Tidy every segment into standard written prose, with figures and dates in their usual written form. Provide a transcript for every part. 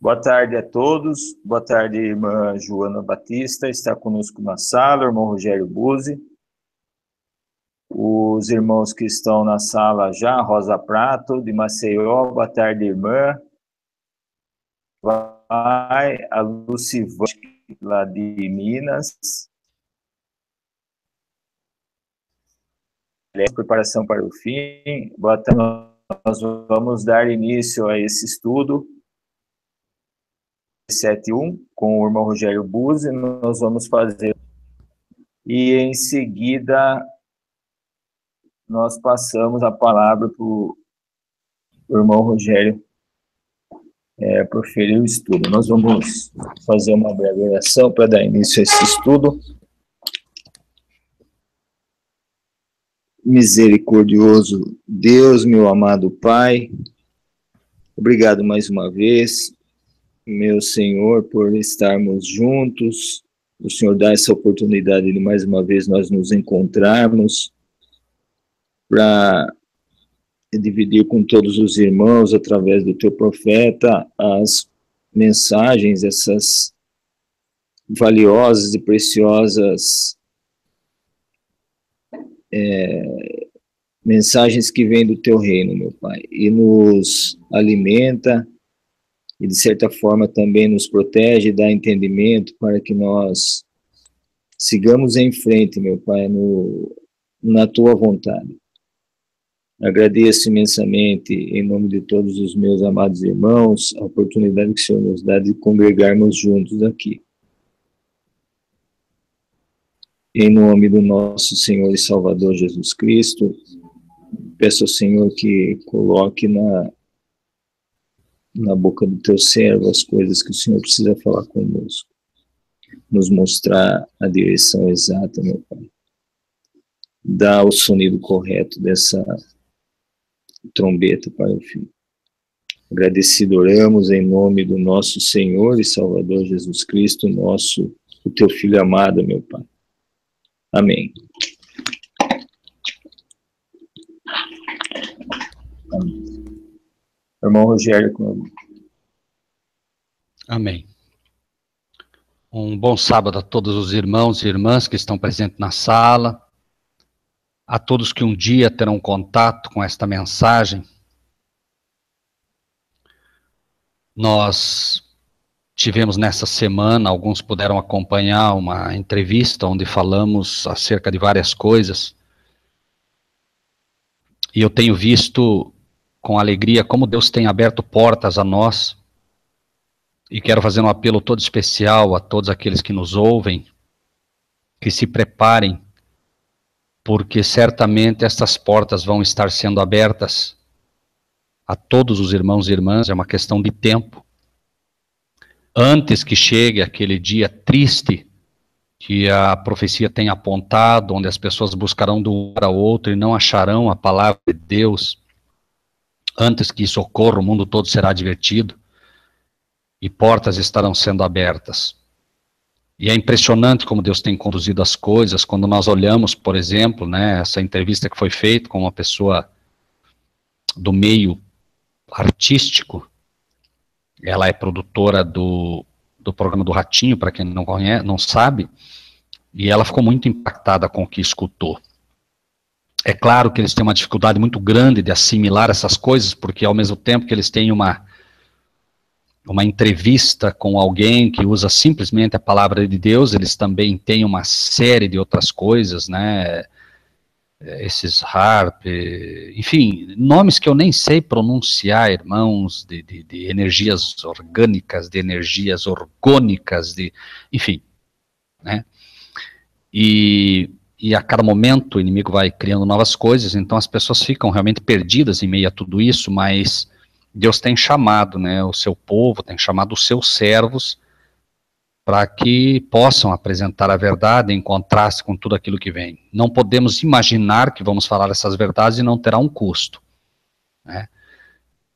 Boa tarde a todos. Boa tarde, irmã Joana Batista, está conosco na sala, irmão Rogério Buzzi. Os irmãos que estão na sala já, Rosa Prato, de Maceió, boa tarde, irmã. Vai a Lucivânia, lá de Minas. Preparação para o fim. Boa tarde, nós vamos dar início a esse estudo. 7.1, com o irmão Rogério Buzzi, nós vamos fazer. E em seguida, nós passamos a palavra para o irmão Rogério proferir o estudo. Nós vamos fazer uma breve oração para dar início a esse estudo. Misericordioso Deus, meu amado Pai, obrigado mais uma vez, meu Senhor, por estarmos juntos. O Senhor dá essa oportunidade de mais uma vez nós nos encontrarmos para dividir com todos os irmãos, através do teu profeta, as mensagens, essas valiosas e preciosas mensagens que vêm do teu reino, meu Pai, e nos alimenta, e de certa forma também nos protege, dá entendimento para que nós sigamos em frente, meu Pai, na tua vontade. Agradeço imensamente, em nome de todos os meus amados irmãos, a oportunidade que o Senhor nos dá de congregarmos juntos aqui. Em nome do nosso Senhor e Salvador Jesus Cristo, peço ao Senhor que coloque na boca do teu servo as coisas que o Senhor precisa falar conosco, nos mostrar a direção exata, meu Pai. Dá o sonido correto dessa trombeta para o fim. Agradecido oramos em nome do nosso Senhor e Salvador Jesus Cristo, o teu Filho amado, meu Pai. Amém. Amém. Irmão Rogério. Amém. Um bom sábado a todos os irmãos e irmãs que estão presentes na sala, a todos que um dia terão contato com esta mensagem. Nós tivemos nessa semana, alguns puderam acompanhar uma entrevista onde falamos acerca de várias coisas, e eu tenho visto com alegria como Deus tem aberto portas a nós, e quero fazer um apelo todo especial a todos aqueles que nos ouvem, que se preparem, porque certamente estas portas vão estar sendo abertas a todos os irmãos e irmãs, é uma questão de tempo. Antes que chegue aquele dia triste que a profecia tem apontado, onde as pessoas buscarão de um para outro e não acharão a palavra de Deus, antes que isso ocorra, o mundo todo será advertido e portas estarão sendo abertas. E é impressionante como Deus tem conduzido as coisas, quando nós olhamos, por exemplo, né, essa entrevista que foi feita com uma pessoa do meio artístico. Ela é produtora do programa do Ratinho, para quem não conhece, não sabe, e ela ficou muito impactada com o que escutou. É claro que eles têm uma dificuldade muito grande de assimilar essas coisas, porque ao mesmo tempo que eles têm uma entrevista com alguém que usa simplesmente a palavra de Deus, eles também têm uma série de outras coisas, né, esses harp, enfim, nomes que eu nem sei pronunciar, irmãos, de energias orgânicas, de energias orgônicas, enfim, né, e a cada momento o inimigo vai criando novas coisas, então as pessoas ficam realmente perdidas em meio a tudo isso, mas Deus tem chamado, né, o seu povo, tem chamado os seus servos para que possam apresentar a verdade em contraste com tudo aquilo que vem. Não podemos imaginar que vamos falar essas verdades e não terá um custo, né?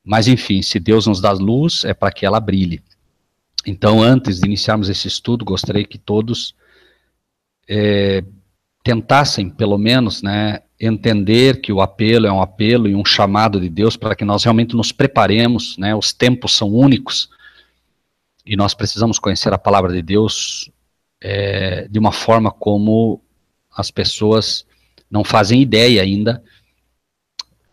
Mas enfim, se Deus nos dá luz, é para que ela brilhe. Então, antes de iniciarmos esse estudo, gostaria que todos tentassem, pelo menos, né, entender que o apelo é um apelo e um chamado de Deus para que nós realmente nos preparemos, né, os tempos são únicos, E nós precisamos conhecer a palavra de Deus de uma forma como as pessoas não fazem ideia ainda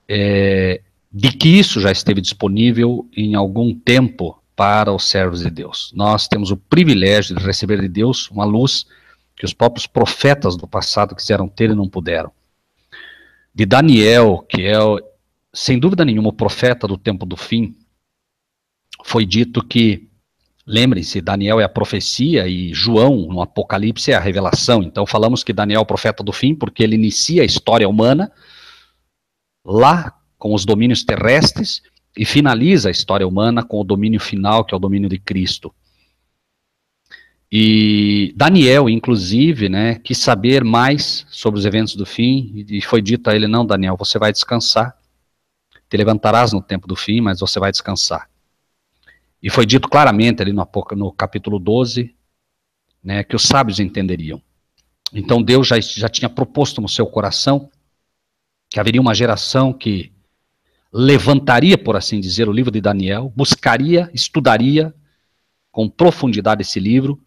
de que isso já esteve disponível em algum tempo para os servos de Deus. Nós temos o privilégio de receber de Deus uma luz que os próprios profetas do passado quiseram ter e não puderam. De Daniel, que é, sem dúvida nenhuma, o profeta do tempo do fim, foi dito que, lembrem-se, Daniel é a profecia e João, no Apocalipse, é a revelação. Então falamos que Daniel é o profeta do fim porque ele inicia a história humana lá com os domínios terrestres e finaliza a história humana com o domínio final, que é o domínio de Cristo. E Daniel, inclusive, né, quis saber mais sobre os eventos do fim, e foi dito a ele: não, Daniel, você vai descansar, te levantarás no tempo do fim, mas você vai descansar. E foi dito claramente ali no capítulo 12, né, que os sábios entenderiam. Então Deus já tinha proposto no seu coração que haveria uma geração que levantaria, por assim dizer, o livro de Daniel, buscaria, estudaria com profundidade esse livro,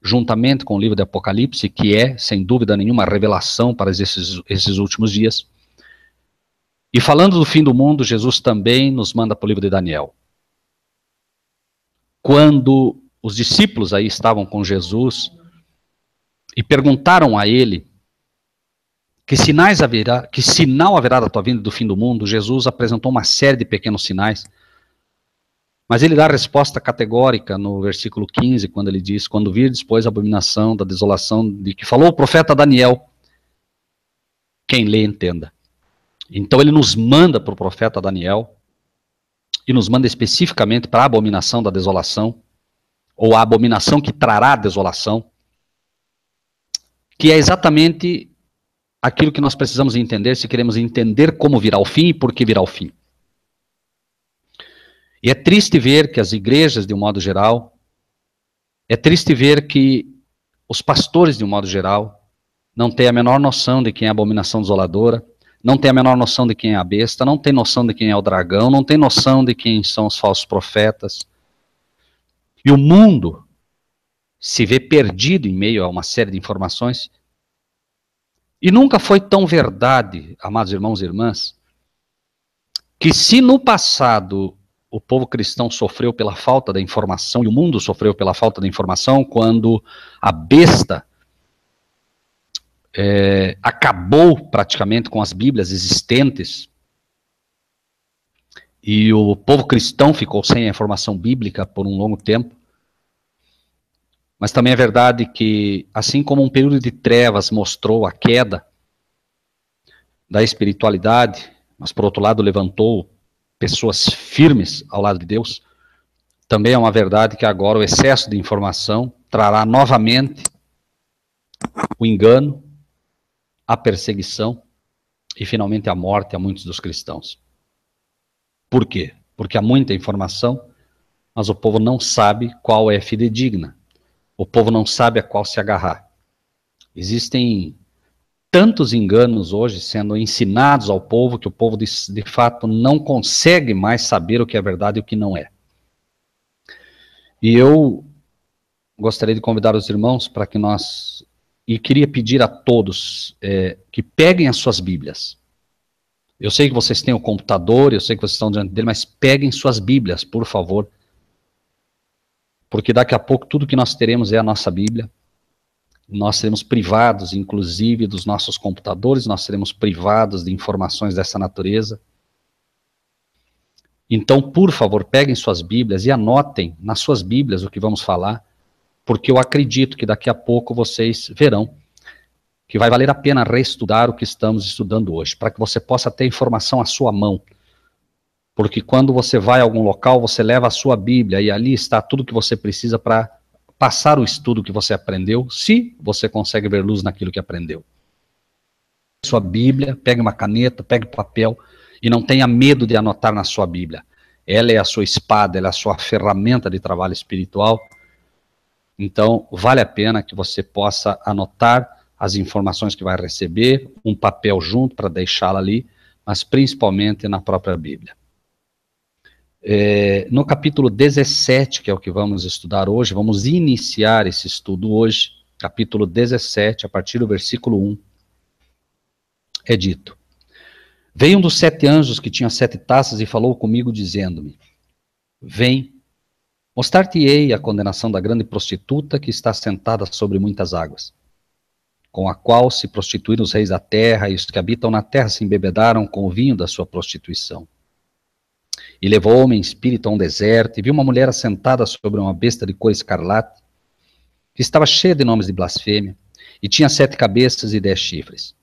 juntamente com o livro de Apocalipse, que é, sem dúvida nenhuma, a revelação para esses últimos dias. E falando do fim do mundo, Jesus também nos manda para o livro de Daniel. Quando os discípulos aí estavam com Jesus e perguntaram a ele que sinal haverá da tua vinda do fim do mundo, Jesus apresentou uma série de pequenos sinais. Mas ele dá a resposta categórica no versículo 15, quando ele diz: quando virdes, pois, a abominação da desolação de que falou o profeta Daniel, quem lê entenda. Então ele nos manda para o profeta Daniel, e nos manda especificamente para a abominação da desolação, ou a abominação que trará a desolação, que é exatamente aquilo que nós precisamos entender se queremos entender como virá o fim e por que virá o fim. E é triste ver que as igrejas, de um modo geral, é triste ver que os pastores, de um modo geral, não têm a menor noção de quem é a abominação desoladora, não têm a menor noção de quem é a besta, não têm noção de quem é o dragão, não têm noção de quem são os falsos profetas. E o mundo se vê perdido em meio a uma série de informações. E nunca foi tão verdade, amados irmãos e irmãs, que se no passado o povo cristão sofreu pela falta da informação, e o mundo sofreu pela falta da informação, quando a besta acabou praticamente com as Bíblias existentes, e o povo cristão ficou sem a informação bíblica por um longo tempo. Mas também é verdade que, assim como um período de trevas mostrou a queda da espiritualidade, mas por outro lado levantou pessoas firmes ao lado de Deus, também é uma verdade que agora o excesso de informação trará novamente o engano, a perseguição e finalmente a morte a muitos dos cristãos. Por quê? Porque há muita informação, mas o povo não sabe qual é fidedigna. O povo não sabe a qual se agarrar. Existem tantos enganos hoje sendo ensinados ao povo que o povo de fato não consegue mais saber o que é verdade e o que não é. E eu gostaria de convidar os irmãos para que e queria pedir a todos que peguem as suas Bíblias. Eu sei que vocês têm o computador, eu sei que vocês estão diante dele, mas peguem suas Bíblias, por favor. Porque daqui a pouco tudo que nós teremos é a nossa Bíblia. Nós seremos privados, inclusive, dos nossos computadores, nós seremos privados de informações dessa natureza. Então, por favor, peguem suas Bíblias e anotem nas suas Bíblias o que vamos falar, porque eu acredito que daqui a pouco vocês verão que vai valer a pena reestudar o que estamos estudando hoje, para que você possa ter informação à sua mão. Porque quando você vai a algum local, você leva a sua Bíblia e ali está tudo que você precisa para passar o estudo que você aprendeu, se você consegue ver luz naquilo que aprendeu. Sua Bíblia, pegue uma caneta, pegue papel e não tenha medo de anotar na sua Bíblia. Ela é a sua espada, ela é a sua ferramenta de trabalho espiritual. Então, vale a pena que você possa anotar as informações que vai receber, um papel junto para deixá-la ali, mas principalmente na própria Bíblia. No capítulo 17, que é o que vamos estudar hoje, vamos iniciar esse estudo hoje, capítulo 17, a partir do versículo 1, é dito: Veio um dos 7 anjos que tinha 7 taças e falou comigo, dizendo-me: Vem, mostrar-te-ei a condenação da grande prostituta que está sentada sobre muitas águas, com a qual se prostituíram os reis da terra, e os que habitam na terra se embebedaram com o vinho da sua prostituição. E levou-me em espírito a um deserto, e vi uma mulher assentada sobre uma besta de cor escarlate, que estava cheia de nomes de blasfêmia, e tinha 7 cabeças e 10 chifres.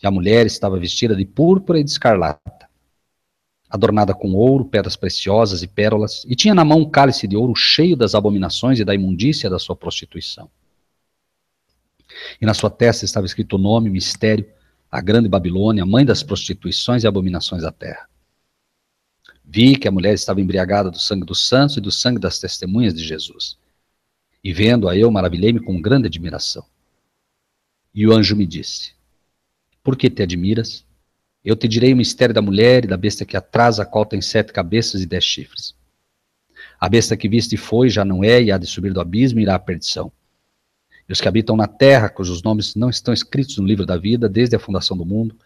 E a mulher estava vestida de púrpura e de escarlata, adornada com ouro, pedras preciosas e pérolas, e tinha na mão um cálice de ouro cheio das abominações e da imundícia da sua prostituição. E na sua testa estava escrito o nome, mistério, a grande Babilônia, mãe das prostituições e abominações da terra. Vi que a mulher estava embriagada do sangue dos santos e do sangue das testemunhas de Jesus. E vendo-a eu, maravilhei-me com grande admiração. E o anjo me disse: Por que te admiras? Eu te direi o mistério da mulher e da besta que atrás, a qual tem 7 cabeças e 10 chifres. A besta que viste foi, já não é, e há de subir do abismo e irá à perdição. E os que habitam na terra, cujos nomes não estão escritos no livro da vida, desde a fundação do mundo,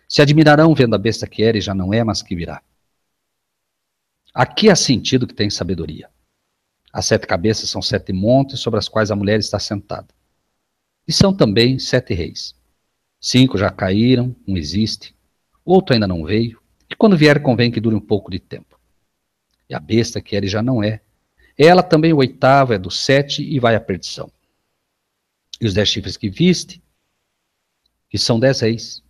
se admirarão vendo a besta que era e já não é, mas que virá. Aqui há sentido que tem sabedoria. As 7 cabeças são 7 montes sobre as quais a mulher está sentada. E são também 7 reis. 5 já caíram, um existe, outro ainda não veio, e quando vier convém que dure um pouco de tempo. E a besta que era e já não é, ela também o 8º é do 7 e vai à perdição. E os 10 chifres que viste, que são 10 reis,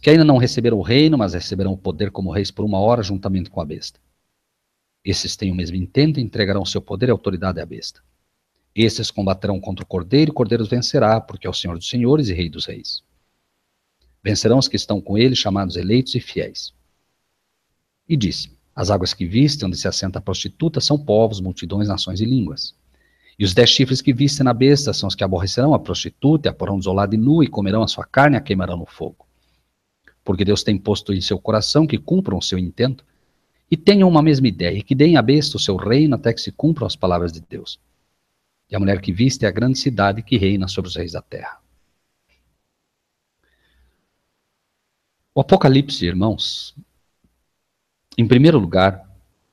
que ainda não receberam o reino, mas receberão o poder como reis por 1 hora, juntamente com a besta. Esses têm o mesmo intento e entregarão seu poder e autoridade à besta. Esses combaterão contra o Cordeiro, e o Cordeiro os vencerá, porque é o Senhor dos senhores e Rei dos reis. Vencerão os que estão com ele, chamados eleitos e fiéis. E disse: As águas que viste, onde se assenta a prostituta, são povos, multidões, nações e línguas. E os 10 chifres que viste na besta são os que aborrecerão a prostituta, e a porão desolada e nua, e comerão a sua carne e a queimarão no fogo. Porque Deus tem posto em seu coração que cumpram o seu intento, e tenham uma mesma ideia, e que deem à besta o seu reino até que se cumpram as palavras de Deus. E a mulher que viste é a grande cidade que reina sobre os reis da terra. O Apocalipse, irmãos, em primeiro lugar,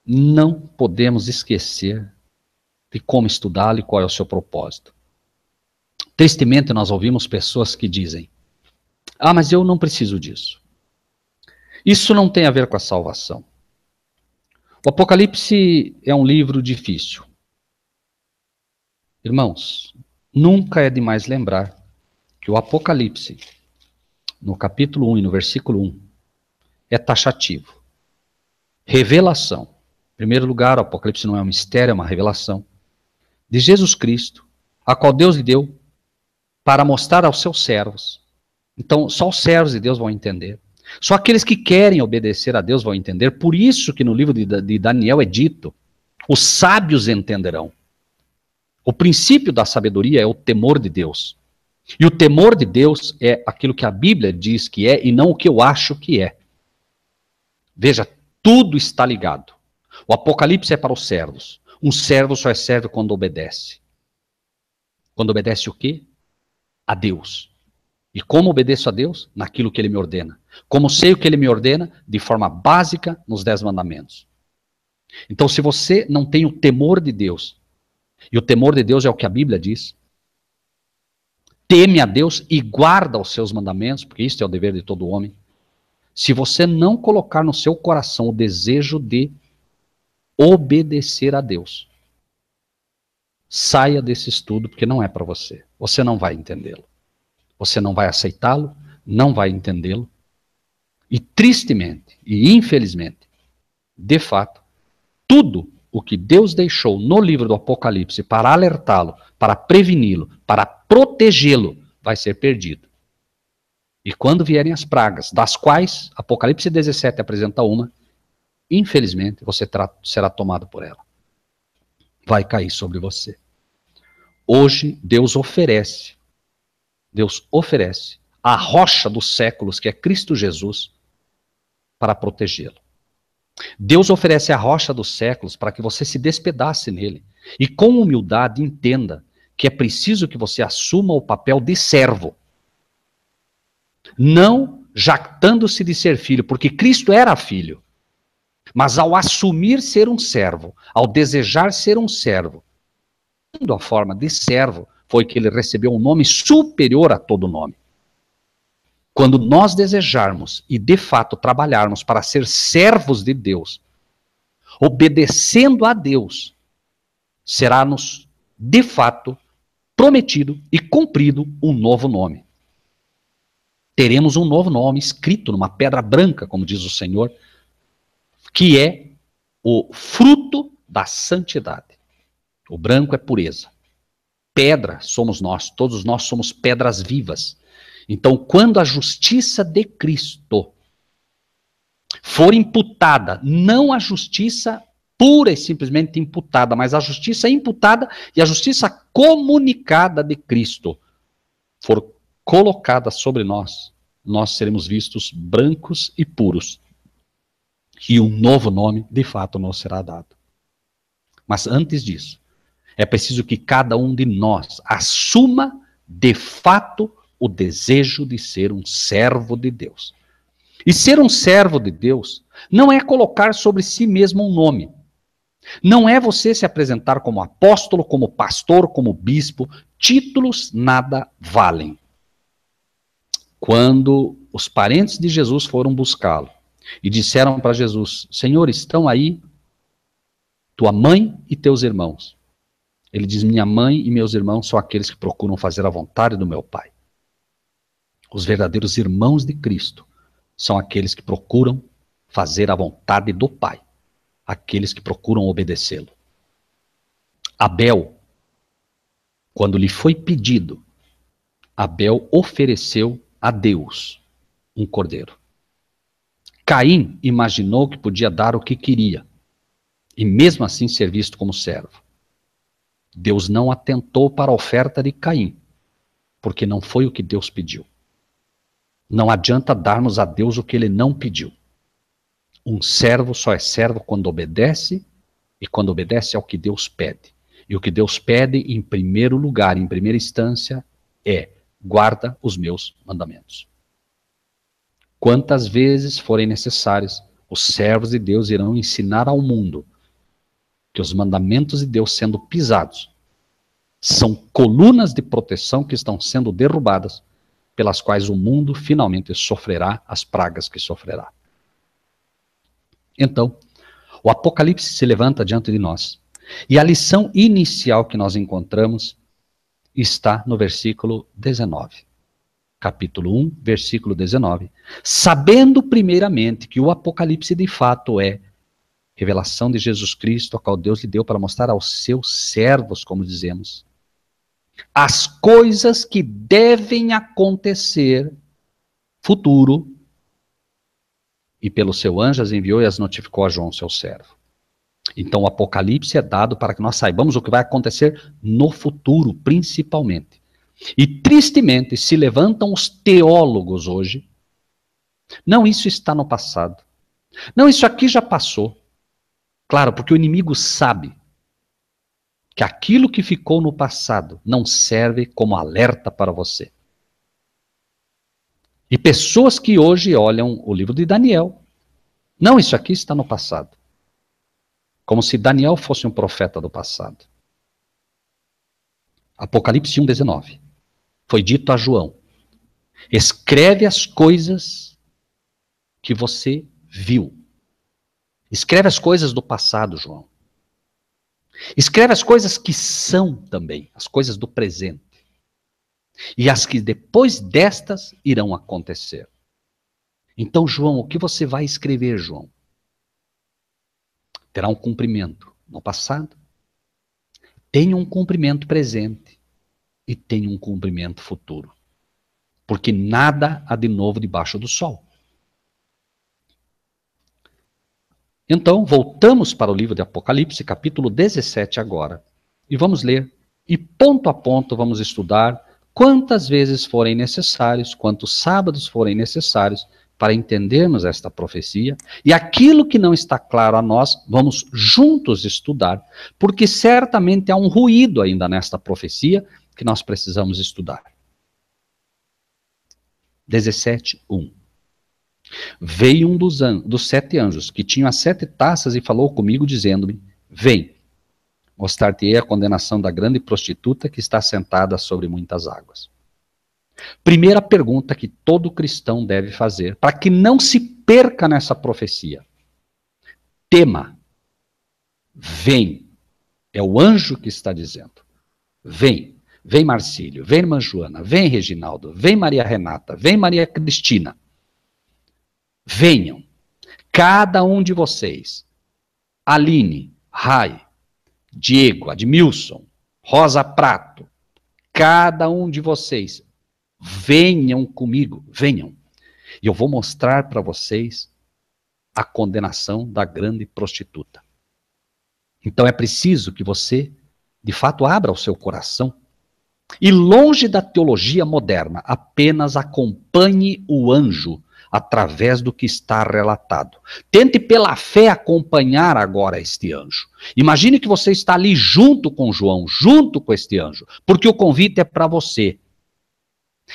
não podemos esquecer de como estudá-lo e qual é o seu propósito. Tristemente, nós ouvimos pessoas que dizem: mas eu não preciso disso. Isso não tem a ver com a salvação. O Apocalipse é um livro difícil. Irmãos, nunca é demais lembrar que o Apocalipse, no capítulo 1 e no versículo 1, é taxativo. Revelação. Em primeiro lugar, o Apocalipse não é um mistério, é uma revelação de Jesus Cristo, a qual Deus lhe deu para mostrar aos seus servos. Então, só os servos de Deus vão entender. Só aqueles que querem obedecer a Deus vão entender. Por isso que no livro de Daniel é dito: os sábios entenderão. O princípio da sabedoria é o temor de Deus. E o temor de Deus é aquilo que a Bíblia diz que é e não o que eu acho que é. Veja, tudo está ligado. O Apocalipse é para os servos. Um servo só é servo quando obedece. Quando obedece o quê? A Deus. E como obedeço a Deus? Naquilo que Ele me ordena. Como sei o que Ele me ordena? De forma básica, nos 10 mandamentos. Então, se você não tem o temor de Deus, e o temor de Deus é o que a Bíblia diz, teme a Deus e guarda os seus mandamentos, porque isso é o dever de todo homem. Se você não colocar no seu coração o desejo de obedecer a Deus, saia desse estudo, porque não é para você. Você não vai entendê-lo. Você não vai aceitá-lo, não vai entendê-lo. E tristemente, e infelizmente, de fato, tudo o que Deus deixou no livro do Apocalipse para alertá-lo, para preveni-lo, para protegê-lo, vai ser perdido. E quando vierem as pragas, das quais Apocalipse 17 apresenta uma, infelizmente você será tomado por ela. Vai cair sobre você. Hoje Deus oferece a rocha dos séculos, que é Cristo Jesus, para protegê-lo. Deus oferece a rocha dos séculos para que você se despedace nele. E com humildade entenda que é preciso que você assuma o papel de servo. Não jactando-se de ser filho, porque Cristo era filho. Mas ao assumir ser um servo, ao desejar ser um servo, tendo a forma de servo, foi que ele recebeu um nome superior a todo nome. Quando nós desejarmos e de fato trabalharmos para ser servos de Deus, obedecendo a Deus, será-nos de fato prometido e cumprido um novo nome. Teremos um novo nome escrito numa pedra branca, como diz o Senhor, que é o fruto da santidade. O branco é pureza. Pedra somos nós, todos nós somos pedras vivas. Então, quando a justiça de Cristo for imputada, não a justiça pura e simplesmente imputada, mas a justiça imputada e a justiça comunicada de Cristo for colocada sobre nós, nós seremos vistos brancos e puros. E um novo nome, de fato, nos será dado. Mas antes disso, é preciso que cada um de nós assuma, de fato, o desejo de ser um servo de Deus. E ser um servo de Deus não é colocar sobre si mesmo um nome. Não é você se apresentar como apóstolo, como pastor, como bispo. Títulos nada valem. Quando os parentes de Jesus foram buscá-lo e disseram para Jesus: Senhor, estão aí tua mãe e teus irmãos. Ele diz: minha mãe e meus irmãos são aqueles que procuram fazer a vontade do meu Pai. Os verdadeiros irmãos de Cristo são aqueles que procuram fazer a vontade do Pai, aqueles que procuram obedecê-lo. Abel, quando lhe foi pedido, Abel ofereceu a Deus um cordeiro. Caim imaginou que podia dar o que queria, e mesmo assim ser visto como servo. Deus não atentou para a oferta de Caim, porque não foi o que Deus pediu. Não adianta darmos a Deus o que ele não pediu. Um servo só é servo quando obedece, e quando obedece ao que Deus pede. E o que Deus pede, em primeiro lugar, em primeira instância, é: guarda os meus mandamentos. Quantas vezes forem necessárias, os servos de Deus irão ensinar ao mundo que os mandamentos de Deus sendo pisados são colunas de proteção que estão sendo derrubadas, pelas quais o mundo finalmente sofrerá as pragas que sofrerá. Então, o Apocalipse se levanta diante de nós. E a lição inicial que nós encontramos está no versículo 19. Capítulo 1, versículo 19. Sabendo primeiramente que o Apocalipse de fato é revelação de Jesus Cristo, a qual Deus lhe deu para mostrar aos seus servos, como dizemos, as coisas que devem acontecer futuro, e pelo seu anjo as enviou e as notificou a João, seu servo. Então o Apocalipse é dado para que nós saibamos o que vai acontecer no futuro, principalmente. E tristemente se levantam os teólogos hoje. Não, isso está no passado. Não, isso aqui já passou. Claro, porque o inimigo sabe que aquilo que ficou no passado não serve como alerta para você. E pessoas que hoje olham o livro de Daniel, não, isso aqui está no passado. Como se Daniel fosse um profeta do passado. Apocalipse 1:19. Foi dito a João: escreve as coisas que você viu. Escreve as coisas do passado, João. Escreve as coisas que são também, as coisas do presente. E as que depois destas irão acontecer. Então, João, o que você vai escrever, João? Terá um cumprimento no passado, tem um cumprimento presente e tem um cumprimento futuro. Porque nada há de novo debaixo do sol. Então, voltamos para o livro de Apocalipse, capítulo 17 agora, e vamos ler, e ponto a ponto vamos estudar quantas vezes forem necessários, quantos sábados forem necessários, para entendermos esta profecia, e aquilo que não está claro a nós, vamos juntos estudar, porque certamente há um ruído ainda nesta profecia que nós precisamos estudar. 17:1. Veio um dos 7 anjos, que tinha as 7 taças, e falou comigo, dizendo-me: vem, mostrar-te-ei a condenação da grande prostituta que está sentada sobre muitas águas. Primeira pergunta que todo cristão deve fazer, para que não se perca nessa profecia. Tema. Vem. É o anjo que está dizendo. Vem. Vem Marcílio, vem irmã Joana, vem Reginaldo, vem Maria Renata, vem Maria Cristina. Venham. Cada um de vocês. Aline, Rai, Diego, Admilson, Rosa Prato. Cada um de vocês. Venham comigo, venham. E eu vou mostrar para vocês a condenação da grande prostituta. Então é preciso que você, de fato, abra o seu coração e, longe da teologia moderna, apenas acompanhe o anjo através do que está relatado. Tente pela fé acompanhar agora este anjo. Imagine que você está ali junto com João, junto com este anjo, porque o convite é para você.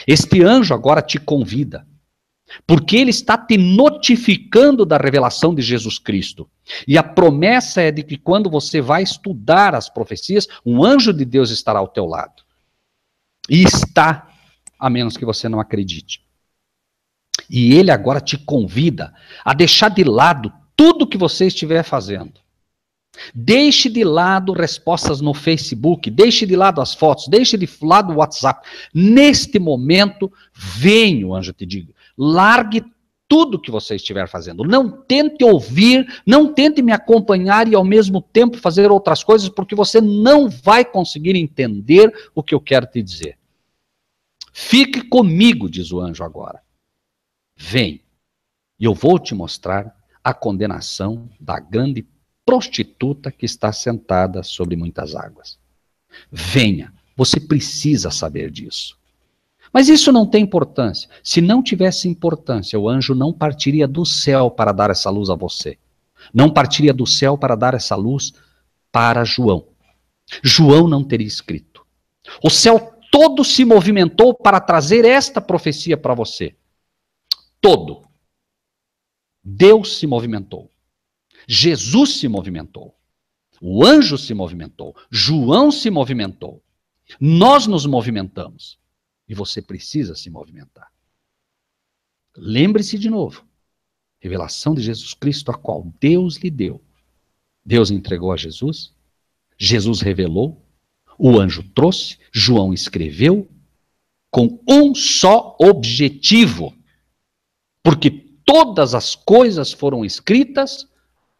Este anjo agora te convida, porque ele está te notificando da revelação de Jesus Cristo. E a promessa é de que quando você vai estudar as profecias, um anjo de Deus estará ao teu lado. E está, a menos que você não acredite. E ele agora te convida a deixar de lado tudo que você estiver fazendo. Deixe de lado respostas no Facebook, deixe de lado as fotos, deixe de lado o WhatsApp. Neste momento, venha, o anjo te diga, largue tudo que você estiver fazendo. Não tente ouvir, não tente me acompanhar e ao mesmo tempo fazer outras coisas, porque você não vai conseguir entender o que eu quero te dizer. Fique comigo, diz o anjo agora. Vem, e eu vou te mostrar a condenação da grande prostituta que está sentada sobre muitas águas. Venha, você precisa saber disso. Mas isso não tem importância. Se não tivesse importância, o anjo não partiria do céu para dar essa luz a você. Não partiria do céu para dar essa luz para João. João não teria escrito. O céu todo se movimentou para trazer esta profecia para você. Todo. Deus se movimentou. Jesus se movimentou. O anjo se movimentou. João se movimentou. Nós nos movimentamos. E você precisa se movimentar. Lembre-se de novo. Revelação de Jesus Cristo, a qual Deus lhe deu. Deus entregou a Jesus. Jesus revelou. O anjo trouxe. João escreveu. Com um só objetivo. Porque todas as coisas foram escritas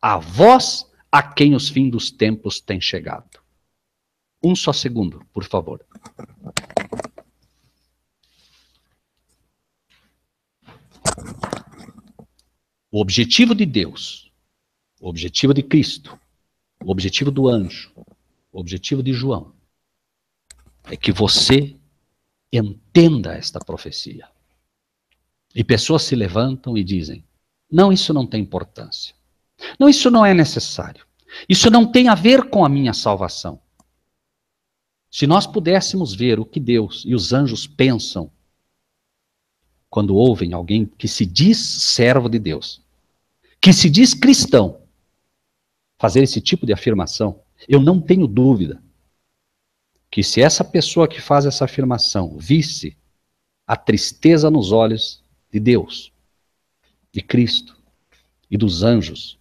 a vós, a quem os fins dos tempos têm chegado. Um só segundo, por favor. O objetivo de Deus, o objetivo de Cristo, o objetivo do anjo, o objetivo de João, é que você entenda esta profecia. E pessoas se levantam e dizem, não, isso não tem importância. Não, isso não é necessário. Isso não tem a ver com a minha salvação. Se nós pudéssemos ver o que Deus e os anjos pensam quando ouvem alguém que se diz servo de Deus, que se diz cristão, fazer esse tipo de afirmação, eu não tenho dúvida que se essa pessoa que faz essa afirmação visse a tristeza nos olhos de Deus, de Cristo e dos anjos,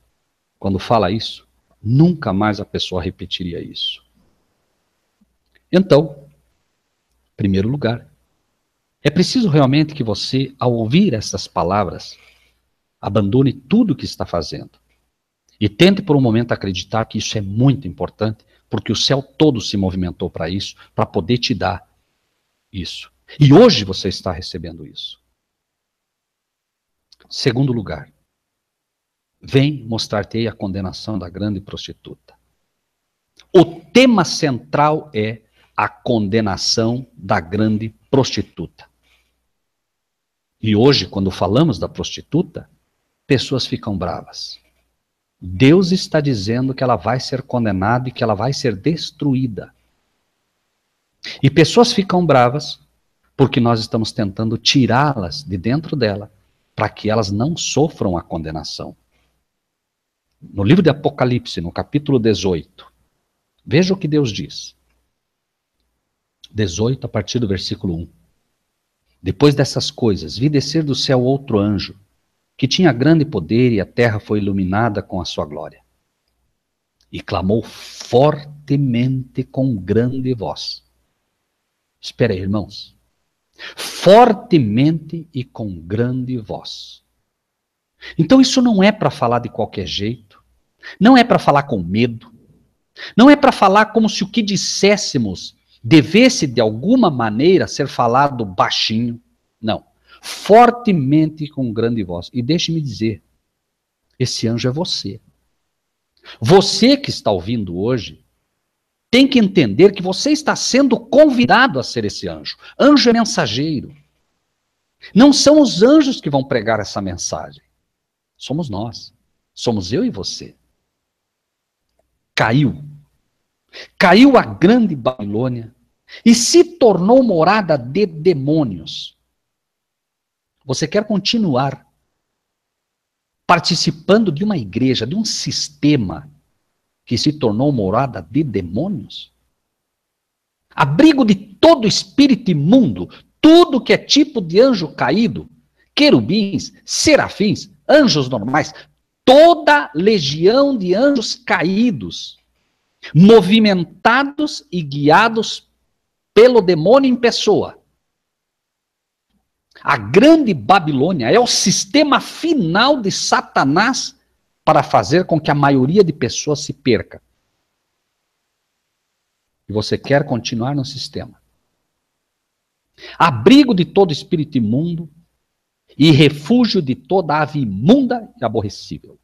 quando fala isso, nunca mais a pessoa repetiria isso. Então, em primeiro lugar, é preciso realmente que você, ao ouvir essas palavras, abandone tudo o que está fazendo. E tente por um momento acreditar que isso é muito importante, porque o céu todo se movimentou para isso, para poder te dar isso. E hoje você está recebendo isso. Segundo lugar, vem mostrar-te a condenação da grande prostituta. O tema central é a condenação da grande prostituta. E hoje, quando falamos da prostituta, pessoas ficam bravas. Deus está dizendo que ela vai ser condenada e que ela vai ser destruída. E pessoas ficam bravas porque nós estamos tentando tirá-las de dentro dela para que elas não sofram a condenação. No livro de Apocalipse, no capítulo 18, veja o que Deus diz. 18, a partir do versículo 1. Depois dessas coisas, vi descer do céu outro anjo, que tinha grande poder, e a terra foi iluminada com a sua glória. E clamou fortemente com grande voz. Espera aí, irmãos. Fortemente e com grande voz. Então isso não é para falar de qualquer jeito, não é para falar com medo, não é para falar como se o que disséssemos devesse de alguma maneira ser falado baixinho. Não. Fortemente e com grande voz. E deixe-me dizer, esse anjo é você. Você que está ouvindo hoje, tem que entender que você está sendo convidado a ser esse anjo. Anjo é mensageiro. Não são os anjos que vão pregar essa mensagem. Somos nós. Somos eu e você. Caiu. Caiu a grande Babilônia e se tornou morada de demônios. Você quer continuar participando de uma igreja, de um sistema que se tornou morada de demônios? Abrigo de todo espírito imundo, tudo que é tipo de anjo caído, querubins, serafins, anjos normais, toda legião de anjos caídos, movimentados e guiados pelo demônio em pessoa. A grande Babilônia é o sistema final de Satanás para fazer com que a maioria de pessoas se perca. E você quer continuar no sistema. Abrigo de todo espírito imundo e refúgio de toda ave imunda e aborrecível.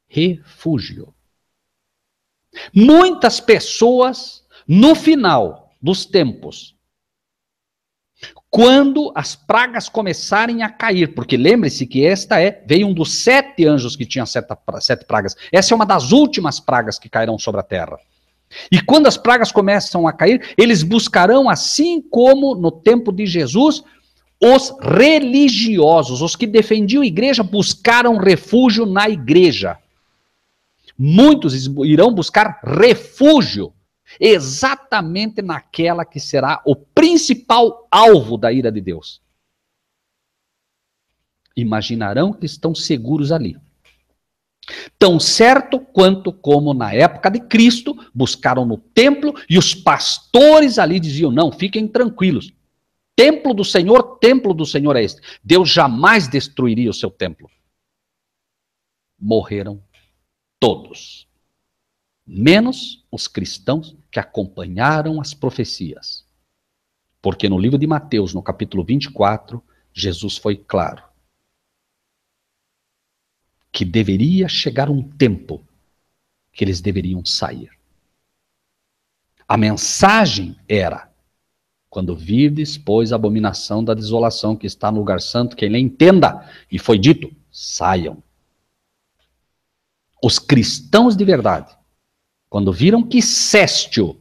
Refúgio. Muitas pessoas, no final dos tempos, quando as pragas começarem a cair, porque lembre-se que veio um dos 7 anjos que tinha 7 pragas. Essa é uma das últimas pragas que cairão sobre a terra. E quando as pragas começam a cair, eles buscarão, assim como no tempo de Jesus, os religiosos, os que defendiam a igreja, buscaram refúgio na igreja. Muitos irão buscar refúgio exatamente naquela que será o principal alvo da ira de Deus. Imaginarão que estão seguros ali. Tão certo quanto como na época de Cristo, buscaram no templo e os pastores ali diziam, não, fiquem tranquilos. Templo do Senhor é este. Deus jamais destruiria o seu templo. Morreram todos. Menos os cristãos que acompanharam as profecias. Porque no livro de Mateus, no capítulo 24, Jesus foi claro que deveria chegar um tempo que eles deveriam sair. A mensagem era, quando virdes, pois, a abominação da desolação que está no lugar santo, quem lhe entenda, e foi dito, saiam. Os cristãos de verdade, quando viram que Céstio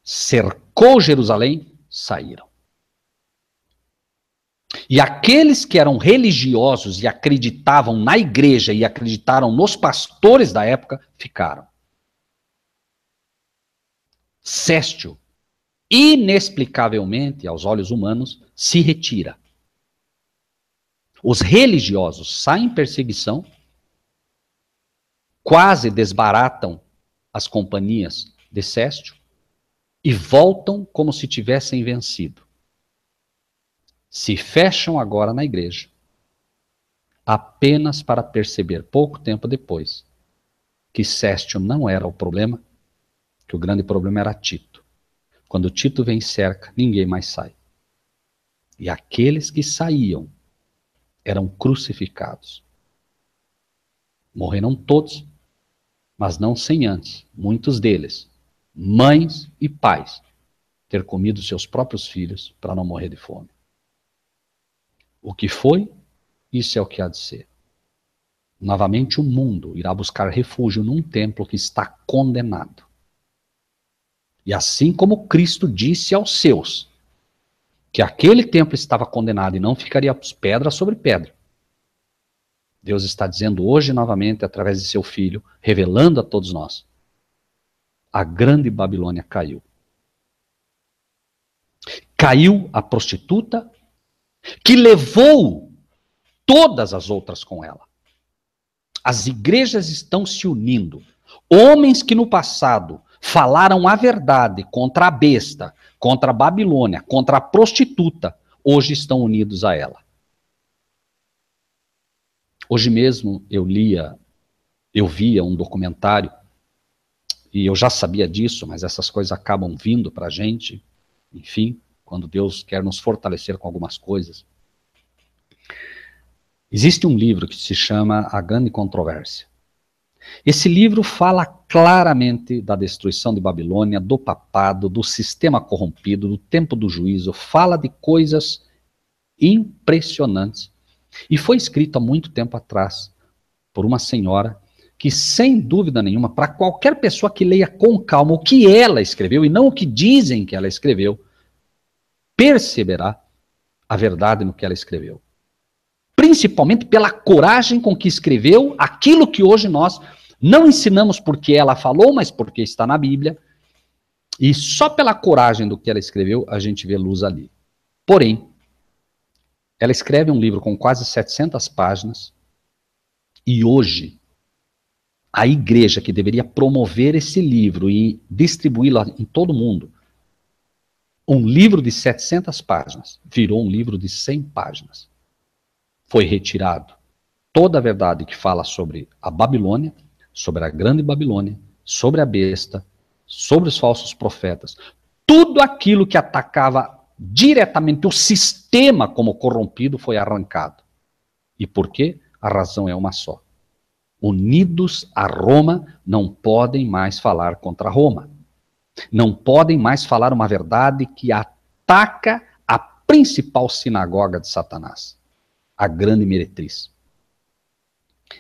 cercou Jerusalém, saíram. E aqueles que eram religiosos e acreditavam na igreja e acreditaram nos pastores da época, ficaram. Céstio, inexplicavelmente, aos olhos humanos, se retira. Os religiosos saem em perseguição, quase desbaratam as companhias de Céstio e voltam como se tivessem vencido. Se fecham agora na igreja, apenas para perceber pouco tempo depois que Céstio não era o problema, que o grande problema era Tito. Quando Tito vem e cerca, ninguém mais sai. E aqueles que saíam eram crucificados. Morreram todos, mas não sem antes, muitos deles, mães e pais, ter comido seus próprios filhos para não morrer de fome. O que foi, isso é o que há de ser. Novamente o mundo irá buscar refúgio num templo que está condenado. E assim como Cristo disse aos seus, que aquele templo estava condenado e não ficaria pedra sobre pedra, Deus está dizendo hoje novamente, através de seu Filho, revelando a todos nós, a grande Babilônia caiu. Caiu a prostituta, que levou todas as outras com ela. As igrejas estão se unindo. Homens que no passado falaram a verdade contra a besta, contra a Babilônia, contra a prostituta, hoje estão unidos a ela. Hoje mesmo eu via um documentário, e eu já sabia disso, mas essas coisas acabam vindo para a gente, enfim, quando Deus quer nos fortalecer com algumas coisas. Existe um livro que se chama A Grande Controvérsia. Esse livro fala claramente da destruição de Babilônia, do papado, do sistema corrompido, do tempo do juízo, fala de coisas impressionantes. E foi escrito há muito tempo atrás por uma senhora que, sem dúvida nenhuma, para qualquer pessoa que leia com calma o que ela escreveu e não o que dizem que ela escreveu, perceberá a verdade no que ela escreveu. Principalmente pela coragem com que escreveu aquilo que hoje nós não ensinamos porque ela falou, mas porque está na Bíblia. E só pela coragem do que ela escreveu, a gente vê luz ali. Porém, ela escreve um livro com quase 700 páginas, e hoje, a igreja que deveria promover esse livro e distribuí-lo em todo o mundo, um livro de 700 páginas, virou um livro de 100 páginas. Foi retirado toda a verdade que fala sobre a Babilônia, sobre a grande Babilônia, sobre a besta, sobre os falsos profetas. Tudo aquilo que atacava diretamente o sistema como corrompido foi arrancado. E por quê? A razão é uma só. Unidos a Roma, não podem mais falar contra Roma. Não podem mais falar uma verdade que ataca a principal sinagoga de Satanás, a grande meretriz.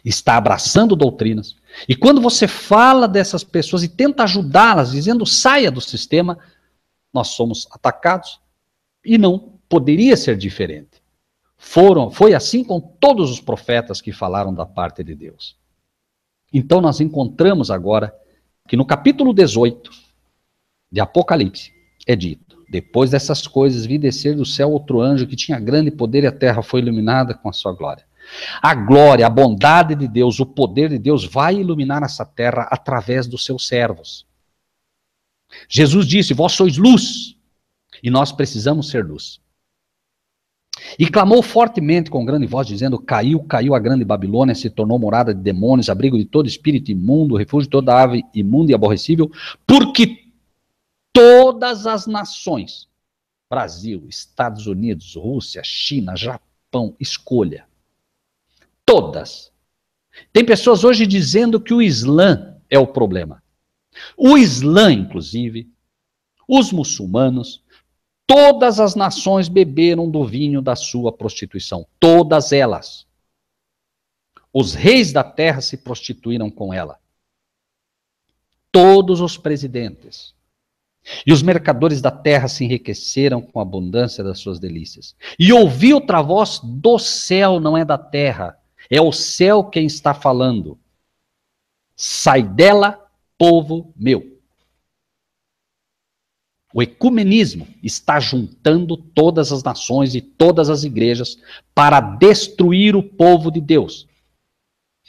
Está abraçando doutrinas. E quando você fala dessas pessoas e tenta ajudá-las, dizendo saia do sistema, nós somos atacados. E não poderia ser diferente. Foi assim com todos os profetas que falaram da parte de Deus. Então nós encontramos agora que no capítulo 18 de Apocalipse é dito: depois dessas coisas vi descer do céu outro anjo que tinha grande poder e a terra foi iluminada com a sua glória. A glória, a bondade de Deus, o poder de Deus vai iluminar essa terra através dos seus servos. Jesus disse: vós sois luz, e nós precisamos ser luz. E clamou fortemente com grande voz, dizendo: caiu, caiu a grande Babilônia, se tornou morada de demônios, abrigo de todo espírito imundo, refúgio de toda ave imunda e aborrecível, porque todas as nações, Brasil, Estados Unidos, Rússia, China, Japão, escolha, todas. Tem pessoas hoje dizendo que o Islã é o problema. O Islã, inclusive, os muçulmanos, todas as nações beberam do vinho da sua prostituição. Todas elas. Os reis da terra se prostituíram com ela. Todos os presidentes. E os mercadores da terra se enriqueceram com a abundância das suas delícias. E ouvi outra voz do céu, não é da terra. É o céu quem está falando. Sai dela, povo meu. O ecumenismo está juntando todas as nações e todas as igrejas para destruir o povo de Deus.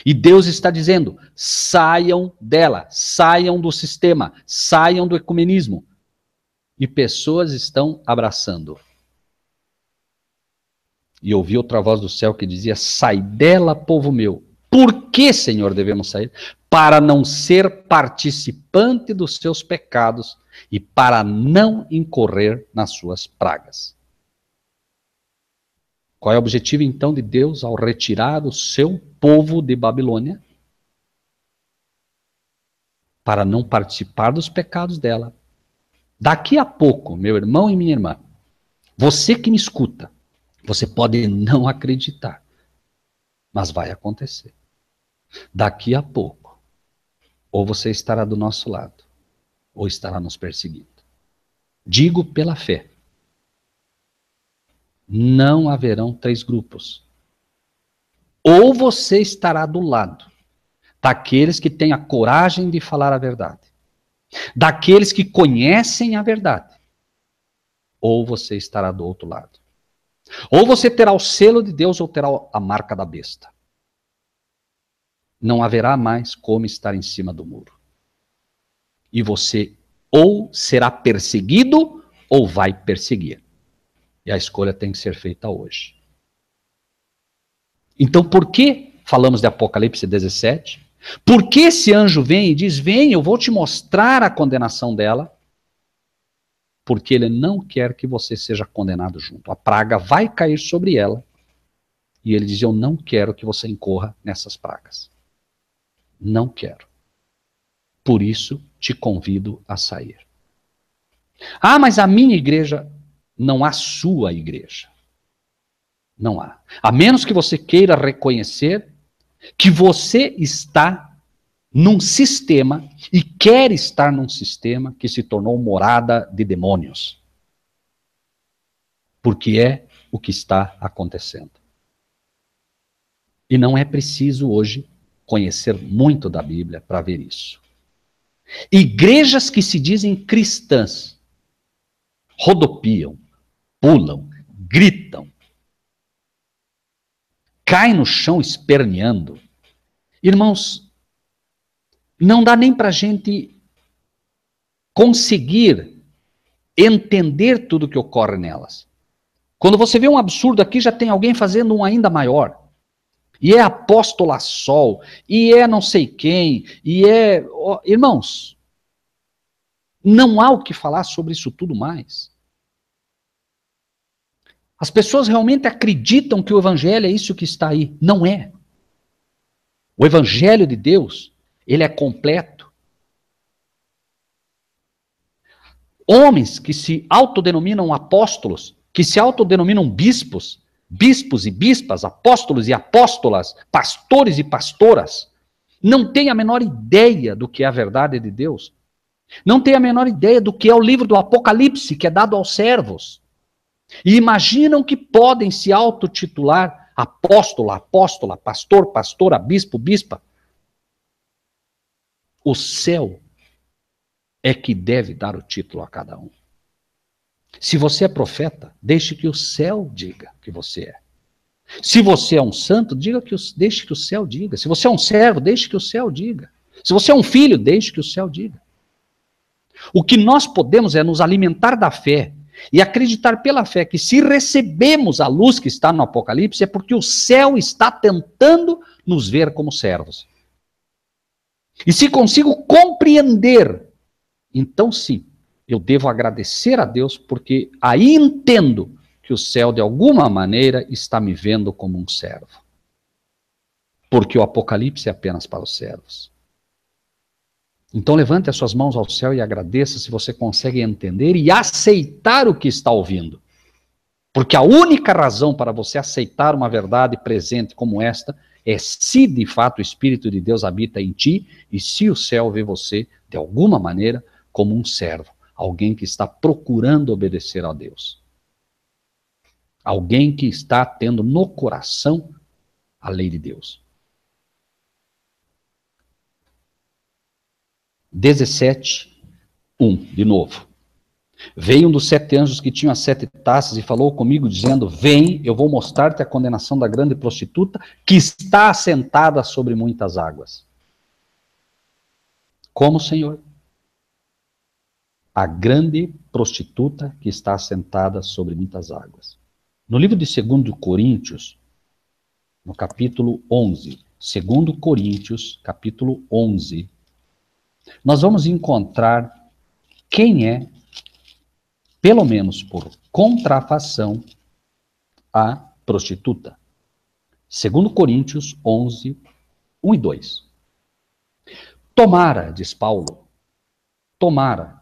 E Deus está dizendo: saiam dela, saiam do sistema, saiam do ecumenismo. E pessoas estão abraçando. E ouvi outra voz do céu que dizia: sai dela, povo meu. Por que, Senhor, devemos sair? Para não ser participante dos seus pecados e para não incorrer nas suas pragas. Qual é o objetivo, então, de Deus ao retirar o seu povo de Babilônia? Para não participar dos pecados dela. Daqui a pouco, meu irmão e minha irmã, você que me escuta, Você pode não acreditar, mas vai acontecer. Daqui a pouco, ou você estará do nosso lado, ou estará nos perseguindo. Digo pela fé. Não haverão 3 grupos. Ou você estará do lado daqueles que têm a coragem de falar a verdade, daqueles que conhecem a verdade, ou você estará do outro lado. Ou você terá o selo de Deus ou terá a marca da besta. Não haverá mais como estar em cima do muro. E você ou será perseguido ou vai perseguir. E a escolha tem que ser feita hoje. Então, por que falamos de Apocalipse 17? Por que esse anjo vem e diz, vem, eu vou te mostrar a condenação dela? Porque ele não quer que você seja condenado junto. A praga vai cair sobre ela. E ele diz, eu não quero que você incorra nessas pragas. Não quero. Por isso, te convido a sair. Ah, mas a minha igreja, não há sua igreja. Não há. A menos que você queira reconhecer que você está num sistema e quer estar num sistema que se tornou morada de demônios. Porque é o que está acontecendo. E não é preciso hoje conhecer muito da Bíblia para ver isso. Igrejas que se dizem cristãs rodopiam, pulam, gritam, caem no chão esperneando. Irmãos, não dá nem para a gente conseguir entender tudo que ocorre nelas. Quando você vê um absurdo aqui, já tem alguém fazendo um ainda maior. E é apóstola Sol, e é não sei quem, e é... Oh, irmãos, não há o que falar sobre isso tudo mais. As pessoas realmente acreditam que o evangelho é isso que está aí. Não é. O evangelho de Deus, ele é completo. Homens que se autodenominam apóstolos, que se autodenominam bispos, bispos e bispas, apóstolos e apóstolas, pastores e pastoras, não têm a menor ideia do que é a verdade de Deus. Não têm a menor ideia do que é o livro do Apocalipse, que é dado aos servos. E imaginam que podem se autotitular apóstolo, apóstola, pastor, pastora, bispo, bispa. O céu é que deve dar o título a cada um. Se você é profeta, deixe que o céu diga que você é. Se você é um santo, deixe que o céu diga. Se você é um servo, deixe que o céu diga. Se você é um filho, deixe que o céu diga. O que nós podemos é nos alimentar da fé e acreditar pela fé que se recebemos a luz que está no Apocalipse é porque o céu está tentando nos ver como servos. E se consigo compreender, então sim, eu devo agradecer a Deus porque aí entendo que o céu de alguma maneira está me vendo como um servo. Porque o Apocalipse é apenas para os servos. Então levante as suas mãos ao céu e agradeça se você consegue entender e aceitar o que está ouvindo. Porque a única razão para você aceitar uma verdade presente como esta é se de fato o Espírito de Deus habita em ti e se o céu vê você, de alguma maneira, como um servo. Alguém que está procurando obedecer a Deus. Alguém que está tendo no coração a lei de Deus. 17:1, de novo. Veio um dos 7 anjos que tinham as 7 taças e falou comigo, dizendo, vem, eu vou mostrar-te a condenação da grande prostituta, que está assentada sobre muitas águas. Como, Senhor? A grande prostituta que está assentada sobre muitas águas. No livro de 2 Coríntios, no capítulo 11, 2 Coríntios, capítulo 11, nós vamos encontrar quem é, pelo menos por contrafação, a prostituta. 2 Coríntios 11, 1 e 2. Tomara, diz Paulo, tomara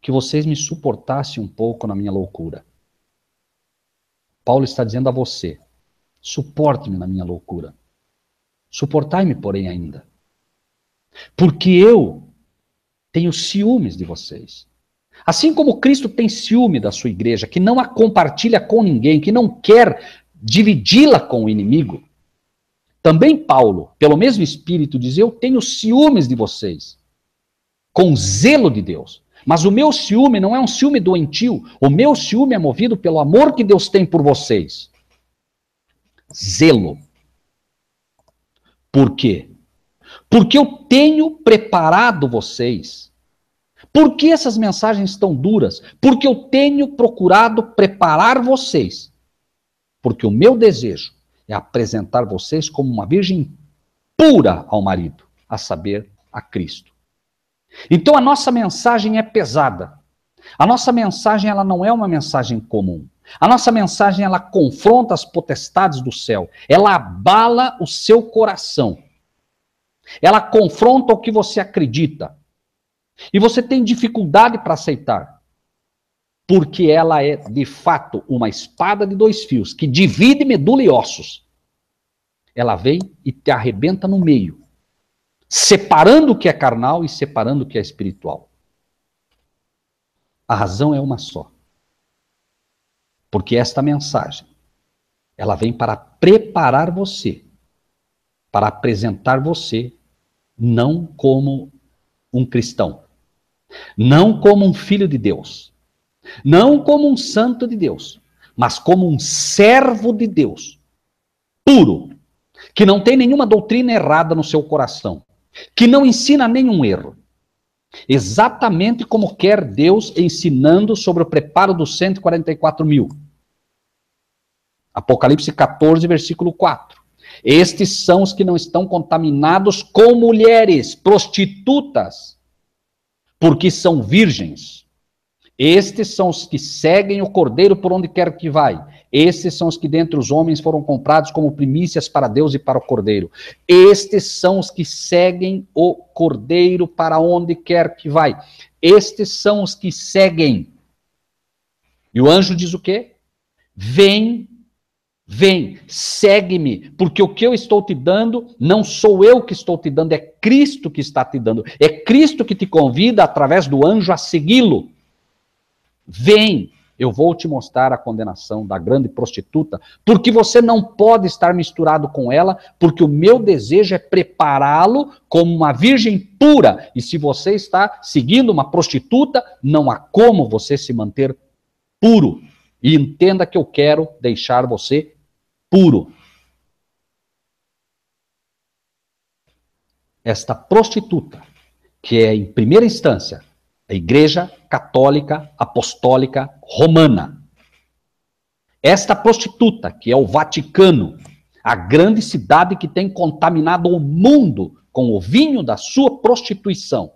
que vocês me suportassem um pouco na minha loucura. Paulo está dizendo a você: suporte-me na minha loucura. Suportai-me, porém, ainda. Porque eu tenho ciúmes de vocês. Assim como Cristo tem ciúme da sua igreja, que não a compartilha com ninguém, que não quer dividi-la com o inimigo, também Paulo, pelo mesmo Espírito, diz: eu tenho ciúmes de vocês, com zelo de Deus. Mas o meu ciúme não é um ciúme doentio, o meu ciúme é movido pelo amor que Deus tem por vocês. Zelo. Por quê? Porque eu tenho preparado vocês. Por que essas mensagens estão duras? Porque eu tenho procurado preparar vocês. Porque o meu desejo é apresentar vocês como uma virgem pura ao marido, a saber, a Cristo. Então a nossa mensagem é pesada. A nossa mensagem, ela não é uma mensagem comum. A nossa mensagem, ela confronta as potestades do céu. Ela abala o seu coração. Ela confronta o que você acredita. E você tem dificuldade para aceitar. Porque ela é, de fato, uma espada de dois fios, que divide medula e ossos. Ela vem e te arrebenta no meio, separando o que é carnal e separando o que é espiritual. A razão é uma só. Porque esta mensagem, ela vem para preparar você, para apresentar você, não como um cristão, não como um filho de Deus, não como um santo de Deus, mas como um servo de Deus, puro, que não tem nenhuma doutrina errada no seu coração, que não ensina nenhum erro. Exatamente como quer Deus ensinando sobre o preparo dos 144.000. Apocalipse 14, versículo 4. Estes são os que não estão contaminados com mulheres prostitutas, porque são virgens. Estes são os que seguem o Cordeiro por onde quer que vai. Estes são os que dentre os homens foram comprados como primícias para Deus e para o Cordeiro. Estes são os que seguem o Cordeiro para onde quer que vai. Estes são os que seguem. E o anjo diz o quê? Vem, segue-me, porque o que eu estou te dando, não sou eu que estou te dando, é Cristo que está te dando. É Cristo que te convida, através do anjo, a segui-lo. Vem, eu vou te mostrar a condenação da grande prostituta, porque você não pode estar misturado com ela, porque o meu desejo é prepará-lo como uma virgem pura. E se você está seguindo uma prostituta, não há como você se manter puro. E entenda que eu quero deixar você puro. Esta prostituta, que é, em primeira instância, a Igreja Católica Apostólica Romana. Esta prostituta, que é o Vaticano, a grande cidade que tem contaminado o mundo com o vinho da sua prostituição,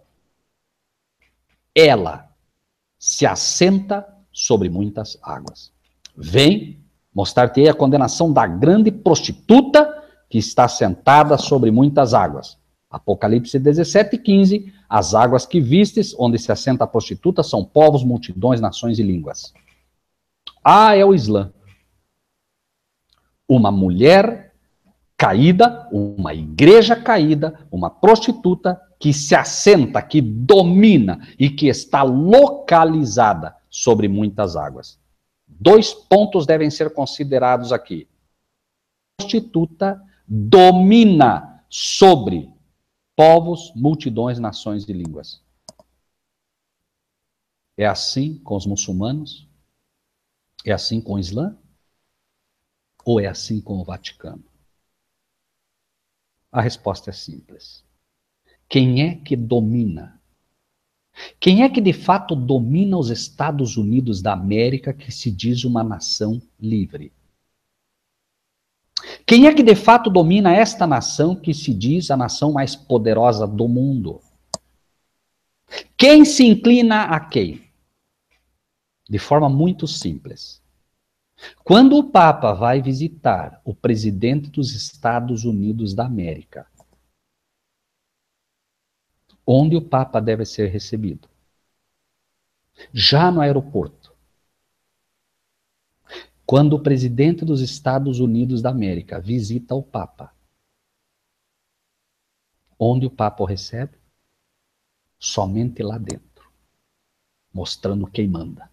ela se assenta sobre muitas águas. Vem mostrar-te a condenação da grande prostituta que está sentada sobre muitas águas. Apocalipse 17, 15, as águas que vistes, onde se assenta a prostituta, são povos, multidões, nações e línguas. É o Islã. Uma mulher caída, uma igreja caída, uma prostituta que se assenta, que domina e que está localizada sobre muitas águas. 2 pontos devem ser considerados aqui. A prostituta domina sobre povos, multidões, nações e línguas. É assim com os muçulmanos? É assim com o Islã? Ou é assim com o Vaticano? A resposta é simples. Quem é que domina? Quem é que de fato domina os Estados Unidos da América, que se diz uma nação livre? Quem é que de fato domina esta nação que se diz a nação mais poderosa do mundo? Quem se inclina a quem? De forma muito simples. Quando o Papa vai visitar o presidente dos Estados Unidos da América, onde o Papa deve ser recebido? Já no aeroporto. Quando o presidente dos Estados Unidos da América visita o Papa, onde o Papa o recebe? Somente lá dentro, mostrando quem manda.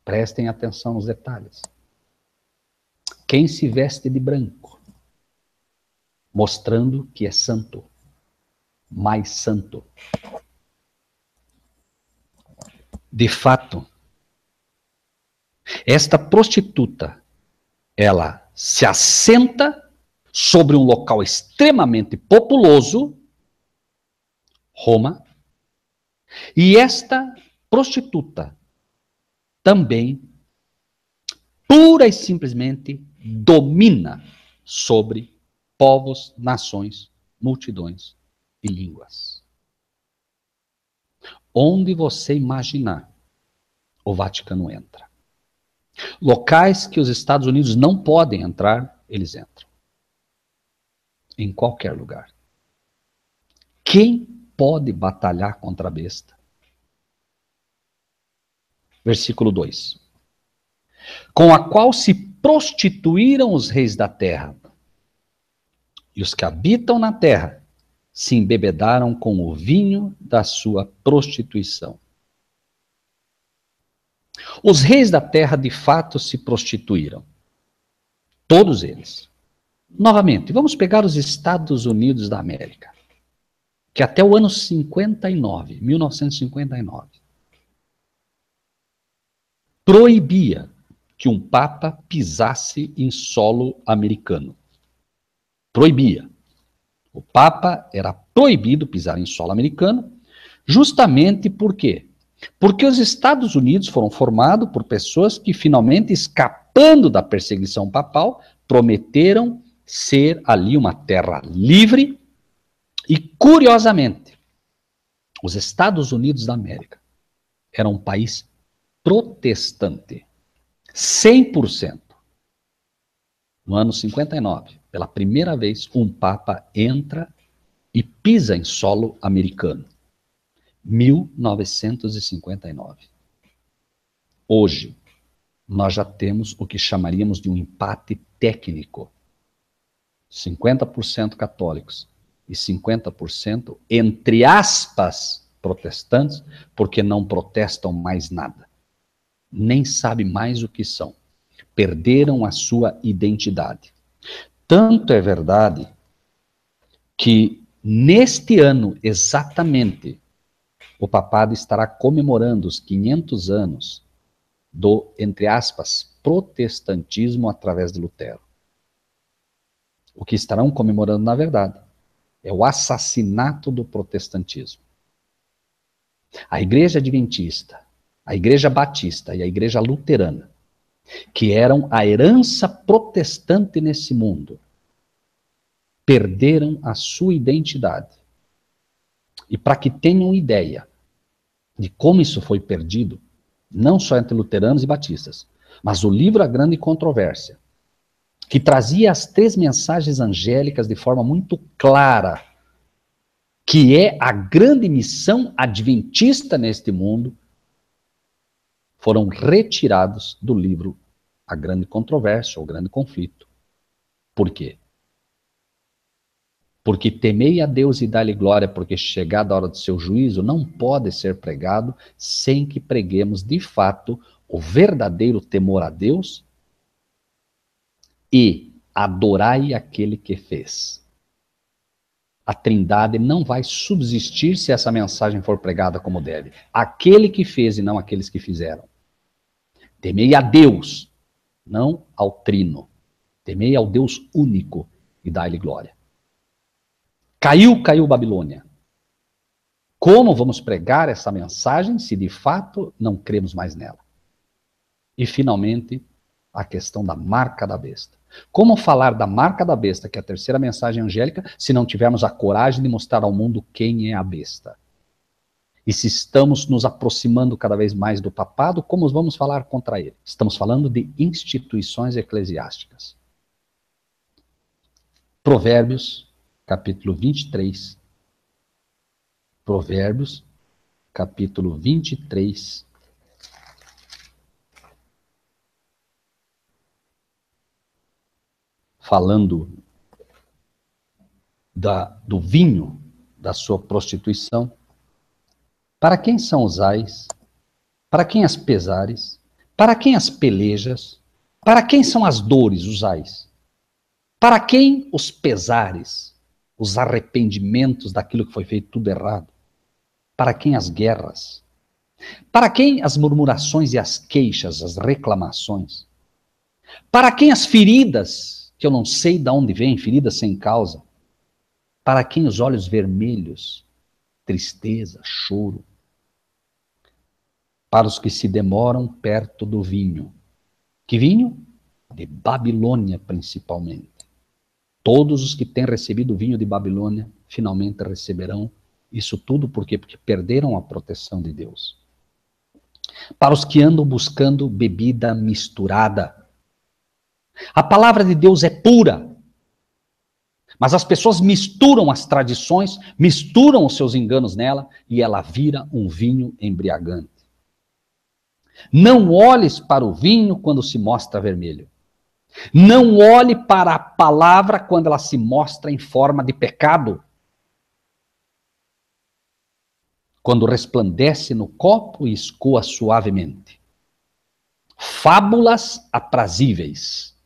Prestem atenção nos detalhes. Quem se veste de branco, mostrando que é santo, mais santo. De fato, esta prostituta, ela se assenta sobre um local extremamente populoso, Roma, e esta prostituta também, pura e simplesmente, domina sobre povos, nações, multidões e línguas. Onde você imaginar, o Vaticano entra. Locais que os Estados Unidos não podem entrar, eles entram. Em qualquer lugar. Quem pode batalhar contra a besta? Versículo 2. Com a qual se prostituíram os reis da terra, e os que habitam na terra se embebedaram com o vinho da sua prostituição. Os reis da terra de fato se prostituíram. Todos eles. Novamente, vamos pegar os Estados Unidos da América, que até o ano 59, 1959, proibia que um papa pisasse em solo americano. Proibia. O papa era proibido pisar em solo americano, justamente por quê? Porque os Estados Unidos foram formados por pessoas que finalmente, escapando da perseguição papal, prometeram ser ali uma terra livre e, curiosamente, os Estados Unidos da América eram um país protestante, 100%. No ano 59, pela primeira vez, um papa entra e pisa em solo americano. 1959. Hoje, nós já temos o que chamaríamos de um empate técnico. 50% católicos e 50%, entre aspas, protestantes, porque não protestam mais nada. Nem sabem mais o que são. Perderam a sua identidade. Tanto é verdade que neste ano, exatamente, o papado estará comemorando os 500 anos do, entre aspas, protestantismo através de Lutero. O que estarão comemorando, na verdade, é o assassinato do protestantismo. A Igreja Adventista, a Igreja Batista e a Igreja Luterana, que eram a herança protestante nesse mundo, perderam a sua identidade. E para que tenham ideia de como isso foi perdido, não só entre luteranos e batistas, mas o livro A Grande Controvérsia, que trazia as 3 mensagens angélicas de forma muito clara, que é a grande missão adventista neste mundo, foram retirados do livro A Grande Controvérsia, ou Grande Conflito. Por quê? Porque temei a Deus e dá-lhe glória, porque chegada a hora do seu juízo, não pode ser pregado sem que preguemos de fato o verdadeiro temor a Deus e adorai aquele que fez. A Trindade não vai subsistir se essa mensagem for pregada como deve. Aquele que fez e não aqueles que fizeram. Temei a Deus, não ao Trino. Temei ao Deus único e dai-lhe glória. Caiu Babilônia. Como vamos pregar essa mensagem se de fato não cremos mais nela? E finalmente, a questão da marca da besta. Como falar da marca da besta, que é a terceira mensagem angélica, se não tivermos a coragem de mostrar ao mundo quem é a besta? E se estamos nos aproximando cada vez mais do papado, como vamos falar contra ele? Estamos falando de instituições eclesiásticas. Provérbios, capítulo 23. Provérbios, capítulo 23. falando do vinho, da sua prostituição. Para quem são os ais? Para quem as pesares? Para quem as pelejas? Para quem são as dores, os ais? Para quem os pesares? Os arrependimentos daquilo que foi feito tudo errado? Para quem as guerras? Para quem as murmurações e as queixas, as reclamações? Para quem as feridas, que eu não sei de onde vêm, feridas sem causa? Para quem os olhos vermelhos, tristeza, choro? Para os que se demoram perto do vinho. Que vinho? De Babilônia, principalmente. Todos os que têm recebido o vinho de Babilônia, finalmente receberão isso tudo. Por quê? Porque perderam a proteção de Deus. Para os que andam buscando bebida misturada. A palavra de Deus é pura. Mas as pessoas misturam as tradições, misturam os seus enganos nela, e ela vira um vinho embriagante. Não olhes para o vinho quando se mostra vermelho. Não olhe para a palavra quando ela se mostra em forma de pecado. Quando resplandece no copo e escoa suavemente. Fábulas aprazíveis.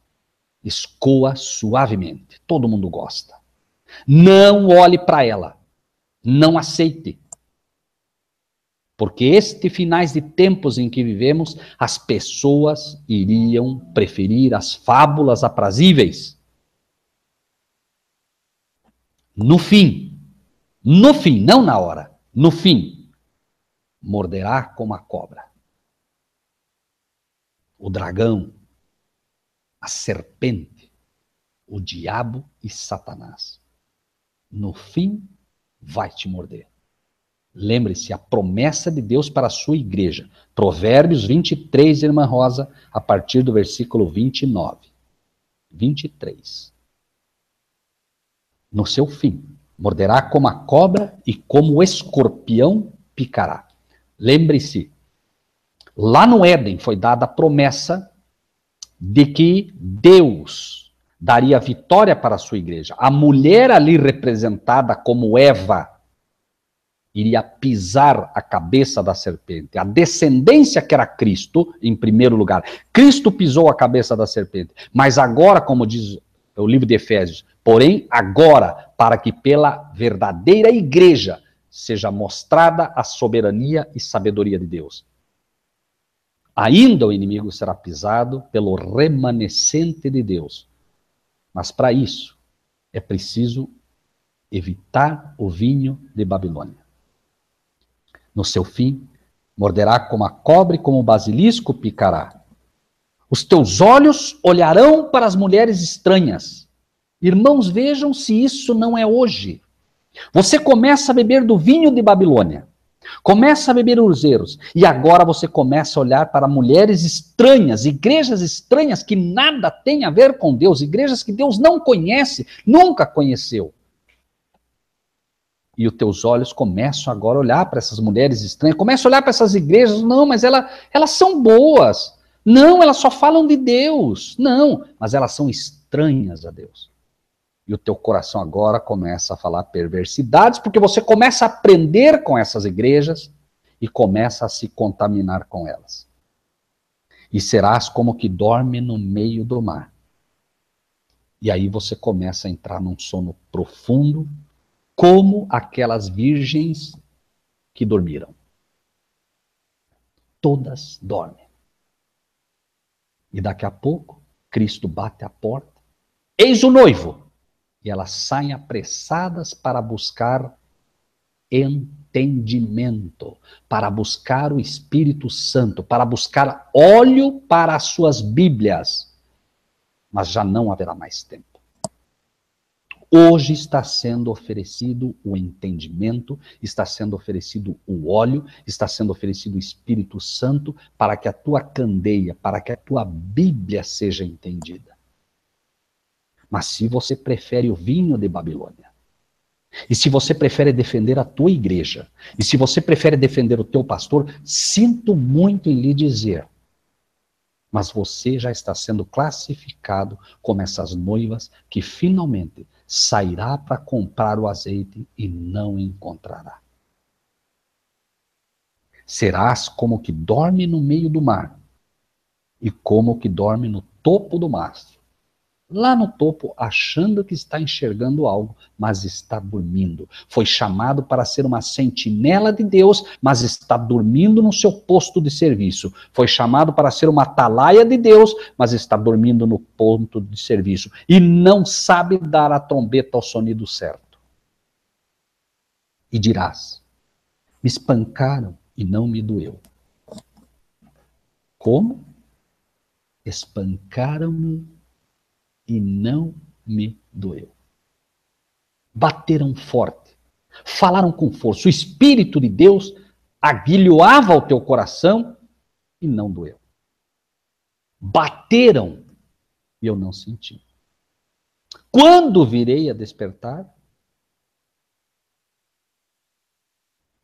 Escoa suavemente. Todo mundo gosta. Não olhe para ela. Não aceite. Porque finais de tempos em que vivemos, as pessoas iriam preferir as fábulas aprazíveis. No fim, não na hora, no fim, morderá como a cobra. O dragão, a serpente, o diabo e Satanás. No fim, vai te morder. Lembre-se, a promessa de Deus para a sua igreja. Provérbios 23, irmã Rosa, a partir do versículo 29. 23. No seu fim, morderá como a cobra e como o escorpião picará. Lembre-se, lá no Éden foi dada a promessa de que Deus daria vitória para a sua igreja. A mulher ali representada como Eva iria pisar a cabeça da serpente. A descendência que era Cristo, em primeiro lugar. Cristo pisou a cabeça da serpente. Mas agora, como diz o livro de Efésios, porém agora, para que pela verdadeira igreja seja mostrada a soberania e sabedoria de Deus. Ainda o inimigo será pisado pelo remanescente de Deus. Mas para isso, é preciso evitar o vinho de Babilônia. No seu fim, morderá como a cobra e como o basilisco picará. Os teus olhos olharão para as mulheres estranhas. Irmãos, vejam se isso não é hoje. Você começa a beber do vinho de Babilônia. Começa a beber urzeiros. E agora você começa a olhar para mulheres estranhas, igrejas estranhas que nada têm a ver com Deus, igrejas que Deus não conhece, nunca conheceu. E os teus olhos começam agora a olhar para essas mulheres estranhas, começam a olhar para essas igrejas, não, mas elas são boas. Não, elas só falam de Deus. Não, mas elas são estranhas a Deus. E o teu coração agora começa a falar perversidades, porque você começa a aprender com essas igrejas e começa a se contaminar com elas. E serás como que dorme no meio do mar. E aí você começa a entrar num sono profundo, como aquelas virgens que dormiram. Todas dormem. E daqui a pouco, Cristo bate a porta. Eis o noivo. E elas saem apressadas para buscar entendimento, para buscar o Espírito Santo, para buscar óleo para as suas Bíblias. Mas já não haverá mais tempo. Hoje está sendo oferecido o entendimento, está sendo oferecido o óleo, está sendo oferecido o Espírito Santo para que a tua candeia, para que a tua Bíblia seja entendida. Mas se você prefere o vinho de Babilônia, e se você prefere defender a tua igreja, e se você prefere defender o teu pastor, sinto muito em lhe dizer, Mas você já está sendo classificado como essas noivas que finalmente sairá para comprar o azeite e não encontrará. Serás como que dorme no meio do mar e como que dorme no topo do mastro. Lá no topo, achando que está enxergando algo, mas está dormindo. Foi chamado para ser uma sentinela de Deus, mas está dormindo no seu posto de serviço. Foi chamado para ser uma atalaia de Deus, mas está dormindo no ponto de serviço. E não sabe dar a trombeta ao sonido certo. E dirás: me espancaram e não me doeu. Como? Espancaram-me e não me doeu. Bateram forte, falaram com força. O Espírito de Deus aguilhoava o teu coração e não doeu. Bateram e eu não senti. Quando virei a despertar,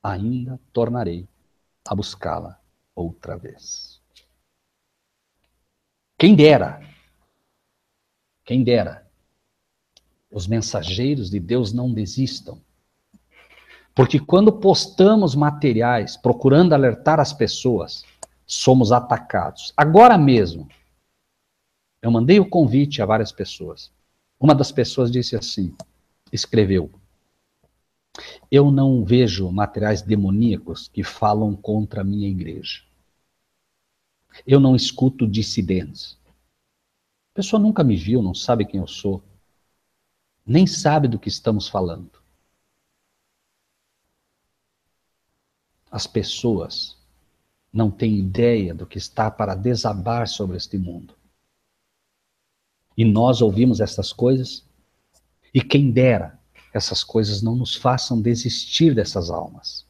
ainda tornarei a buscá-la outra vez. Quem dera, os mensageiros de Deus não desistam. Porque quando postamos materiais procurando alertar as pessoas, somos atacados. Agora mesmo, eu mandei o convite a várias pessoas. Uma das pessoas disse assim, escreveu: eu não vejo materiais demoníacos que falam contra a minha igreja. Eu não escuto dissidentes. A pessoa nunca me viu, não sabe quem eu sou. Nem sabe do que estamos falando. As pessoas não têm ideia do que está para desabar sobre este mundo. E nós ouvimos essas coisas, e quem dera essas coisas não nos façam desistir dessas almas.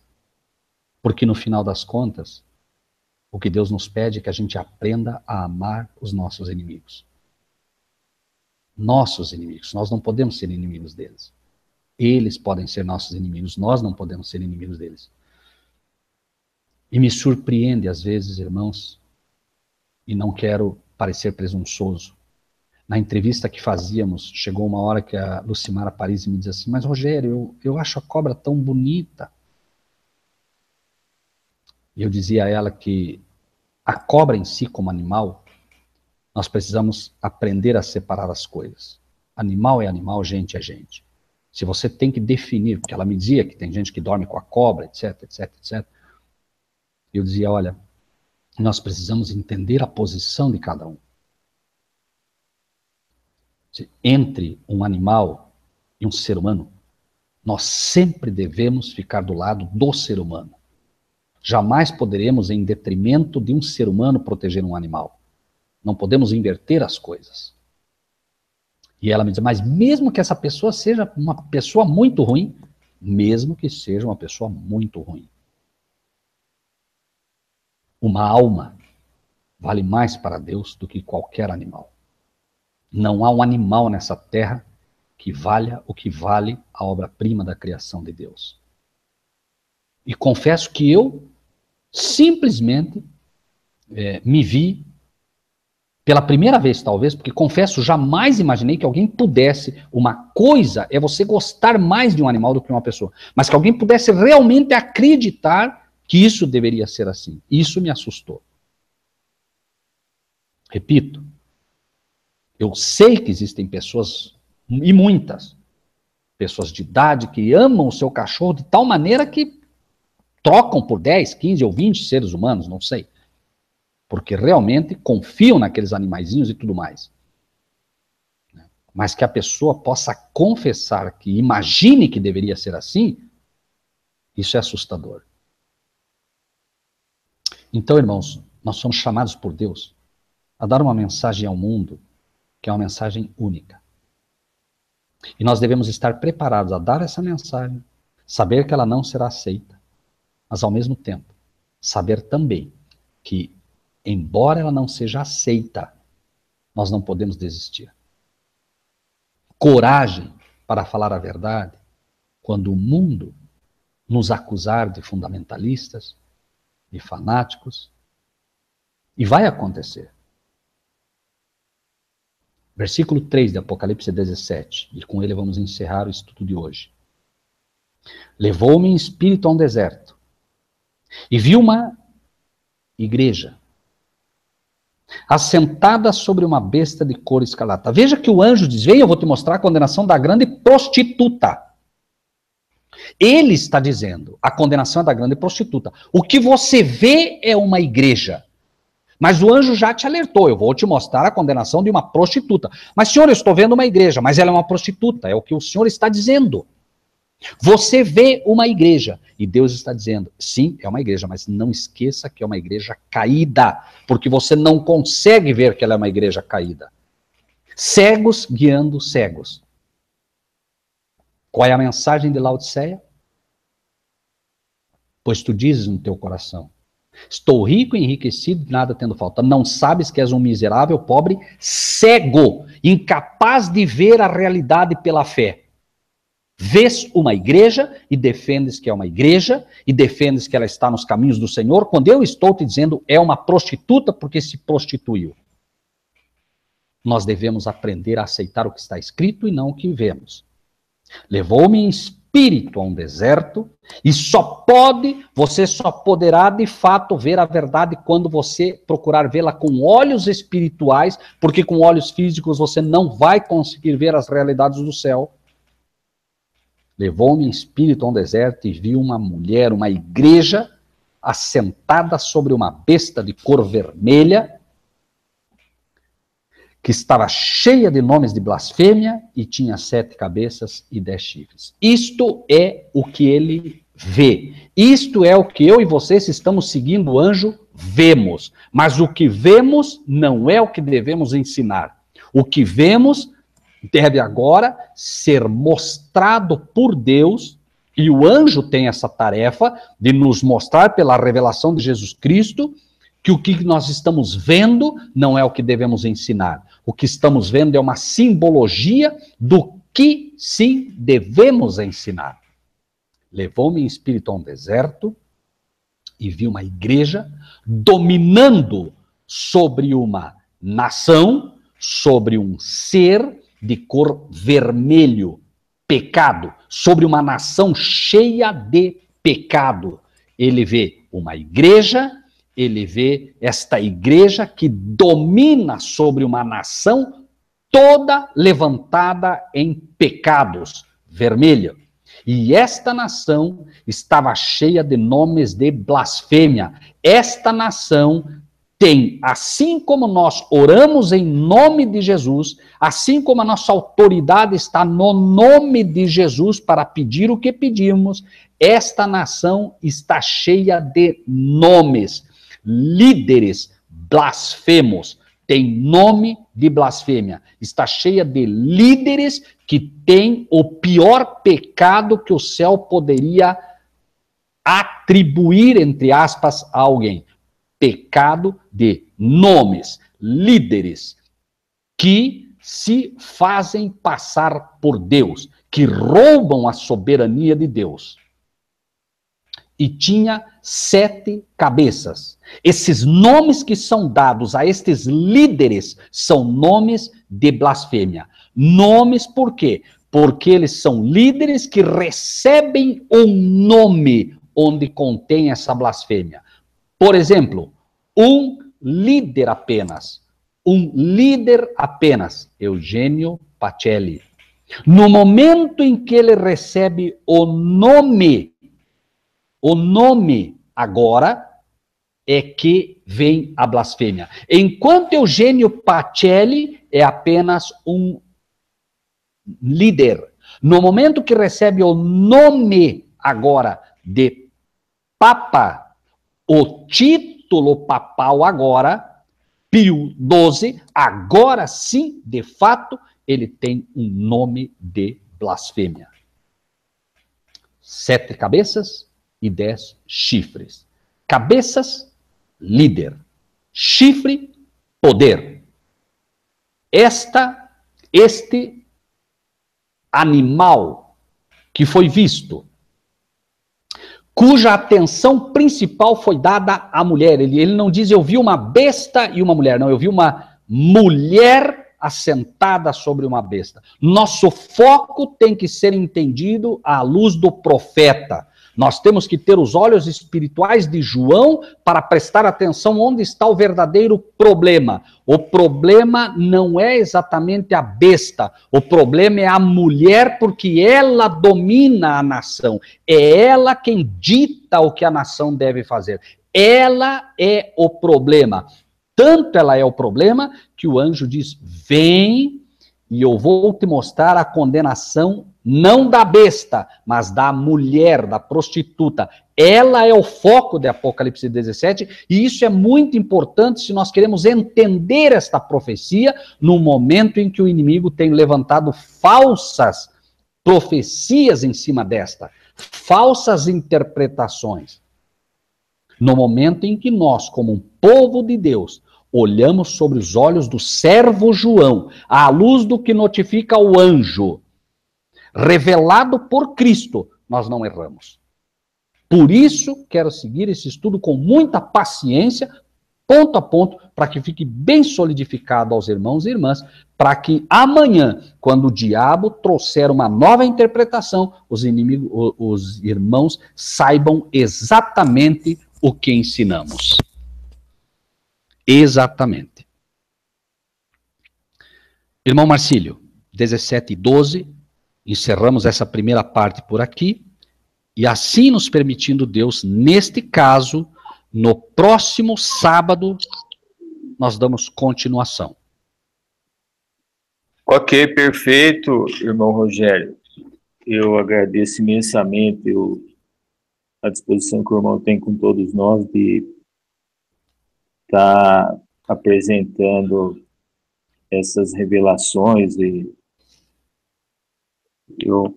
Porque no final das contas, o que Deus nos pede é que a gente aprenda a amar os nossos inimigos. Nossos inimigos, nós não podemos ser inimigos deles. Eles podem ser nossos inimigos, nós não podemos ser inimigos deles. E me surpreende às vezes, irmãos, e não quero parecer presunçoso. Na entrevista que fazíamos, chegou uma hora que a Lucimara Paris me diz assim: mas Rogério, eu acho a cobra tão bonita. E eu dizia a ela que a cobra em si, como animal, nós precisamos aprender a separar as coisas. Animal é animal, gente é gente. Se você tem que definir, porque ela me dizia que tem gente que dorme com a cobra, etc, etc, etc. Eu dizia, olha, nós precisamos entender a posição de cada um. Entre um animal e um ser humano, nós sempre devemos ficar do lado do ser humano. Jamais poderemos, em detrimento de um ser humano, proteger um animal. Não podemos inverter as coisas. E ela me diz, mas mesmo que essa pessoa seja uma pessoa muito ruim, mesmo que seja uma pessoa muito ruim, uma alma vale mais para Deus do que qualquer animal. Não há um animal nessa terra que valha o que vale a obra-prima da criação de Deus. E confesso que eu simplesmente me vi pela primeira vez, talvez, porque confesso, jamais imaginei que alguém pudesse. Uma coisa é você gostar mais de um animal do que uma pessoa, mas que alguém pudesse realmente acreditar que isso deveria ser assim. Isso me assustou. Repito, eu sei que existem pessoas, e muitas, pessoas de idade que amam o seu cachorro de tal maneira que trocam por 10, 15 ou 20 seres humanos, não sei. Porque realmente confiam naqueles animaizinhos e tudo mais. Mas que a pessoa possa confessar que imagine que deveria ser assim, isso é assustador. Então, irmãos, nós somos chamados por Deus a dar uma mensagem ao mundo que é uma mensagem única. E nós devemos estar preparados a dar essa mensagem, saber que ela não será aceita, mas ao mesmo tempo, saber também que, embora ela não seja aceita, nós não podemos desistir. Coragem para falar a verdade quando o mundo nos acusar de fundamentalistas, de fanáticos, e vai acontecer. Versículo 3 de Apocalipse 17. E com ele vamos encerrar o estudo de hoje. Levou-me em espírito a um deserto. E vi uma igreja assentada sobre uma besta de cor escarlata. Veja que o anjo diz, vem, eu vou te mostrar a condenação da grande prostituta. Ele está dizendo, a condenação é da grande prostituta. O que você vê é uma igreja. Mas o anjo já te alertou, eu vou te mostrar a condenação de uma prostituta. Mas, senhor, eu estou vendo uma igreja, mas ela é uma prostituta, é o que o senhor está dizendo. Você vê uma igreja, e Deus está dizendo, sim, é uma igreja, mas não esqueça que é uma igreja caída, porque você não consegue ver que ela é uma igreja caída. Cegos guiando cegos. Qual é a mensagem de Laodiceia? Pois tu dizes no teu coração, estou rico e enriquecido, nada tendo falta. Não sabes que és um miserável, pobre, cego, incapaz de ver a realidade pela fé. Vês uma igreja e defendes que é uma igreja, e defendes que ela está nos caminhos do Senhor, quando eu estou te dizendo é uma prostituta porque se prostituiu. Nós devemos aprender a aceitar o que está escrito e não o que vemos. Levou-me em espírito a um deserto, e você só poderá de fato ver a verdade quando você procurar vê-la com olhos espirituais, porque com olhos físicos você não vai conseguir ver as realidades do céu. Levou-me em espírito a um deserto e vi uma mulher, uma igreja, assentada sobre uma besta de cor vermelha, que estava cheia de nomes de blasfêmia e tinha 7 cabeças e 10 chifres. Isto é o que ele vê. Isto é o que eu e vocês estamos seguindo o anjo, vemos. Mas o que vemos não é o que devemos ensinar. O que vemos deve agora ser mostrado por Deus, e o anjo tem essa tarefa de nos mostrar pela revelação de Jesus Cristo que o que nós estamos vendo não é o que devemos ensinar. O que estamos vendo é uma simbologia do que sim devemos ensinar. Levou-me em espírito a um deserto e vi uma igreja dominando sobre uma nação, sobre um ser de cor vermelho, pecado, sobre uma nação cheia de pecado. Ele vê uma igreja, ele vê esta igreja que domina sobre uma nação toda levantada em pecados, vermelha. E esta nação estava cheia de nomes de blasfêmia. Esta nação tem, assim como nós oramos em nome de Jesus, assim como a nossa autoridade está no nome de Jesus para pedir o que pedimos, esta nação está cheia de nomes, líderes blasfemos, tem nome de blasfêmia, está cheia de líderes que têm o pior pecado que o céu poderia atribuir, entre aspas, a alguém. Pecado de nomes, líderes que se fazem passar por Deus, que roubam a soberania de Deus. E tinha 7 cabeças. Esses nomes que são dados a estes líderes são nomes de blasfêmia. Nomes por quê? Porque eles são líderes que recebem um nome onde contém essa blasfêmia. Por exemplo, um líder apenas, Eugênio Pacelli. No momento em que ele recebe o nome agora é que vem a blasfêmia. Enquanto Eugênio Pacelli é apenas um líder, no momento que recebe o nome agora de Papa, o título papal agora, Pio XII, agora sim, de fato, ele tem um nome de blasfêmia. 7 cabeças e 10 chifres. Cabeças, líder. Chifre, poder. Este animal que foi visto, cuja atenção principal foi dada à mulher. Ele não diz, eu vi uma besta e uma mulher. Não, eu vi uma mulher assentada sobre uma besta. Nosso foco tem que ser entendido à luz do profeta. Nós temos que ter os olhos espirituais de João para prestar atenção onde está o verdadeiro problema. O problema não é exatamente a besta, o problema é a mulher, porque ela domina a nação. É ela quem dita o que a nação deve fazer. Ela é o problema. Tanto ela é o problema que o anjo diz: vem e eu vou te mostrar a condenação não da besta, mas da mulher, da prostituta. Ela é o foco de Apocalipse 17, e isso é muito importante se nós queremos entender esta profecia no momento em que o inimigo tem levantado falsas profecias em cima desta, falsas interpretações. No momento em que nós, como um povo de Deus, olhamos sobre os olhos do servo João, à luz do que notifica o anjo, revelado por Cristo, nós não erramos. Por isso, quero seguir esse estudo com muita paciência, ponto a ponto, para que fique bem solidificado aos irmãos e irmãs, para que amanhã, quando o diabo trouxer uma nova interpretação, os irmãos saibam exatamente o que ensinamos. Exatamente. Irmão Marcílio, 17:12, encerramos essa primeira parte por aqui, e assim nos permitindo Deus, neste caso, no próximo sábado, nós damos continuação. Ok, perfeito, irmão Rogério. Eu agradeço imensamente a disposição que o irmão tem com todos nós de estar apresentando essas revelações, e eu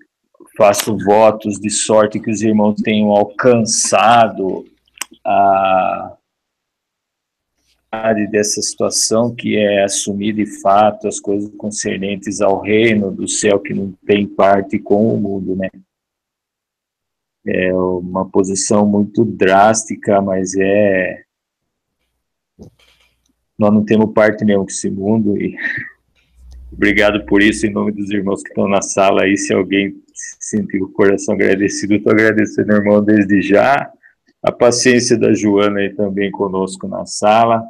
faço votos de sorte que os irmãos tenham alcançado a dessa situação, que é assumir de fato as coisas concernentes ao reino do céu, que não tem parte com o mundo, né? É uma posição muito drástica, mas nós não temos parte nenhuma com esse mundo, e obrigado por isso, em nome dos irmãos que estão na sala aí. Se alguém se sentir o coração agradecido, estou agradecendo, irmão, desde já. A paciência da Joana aí também conosco na sala.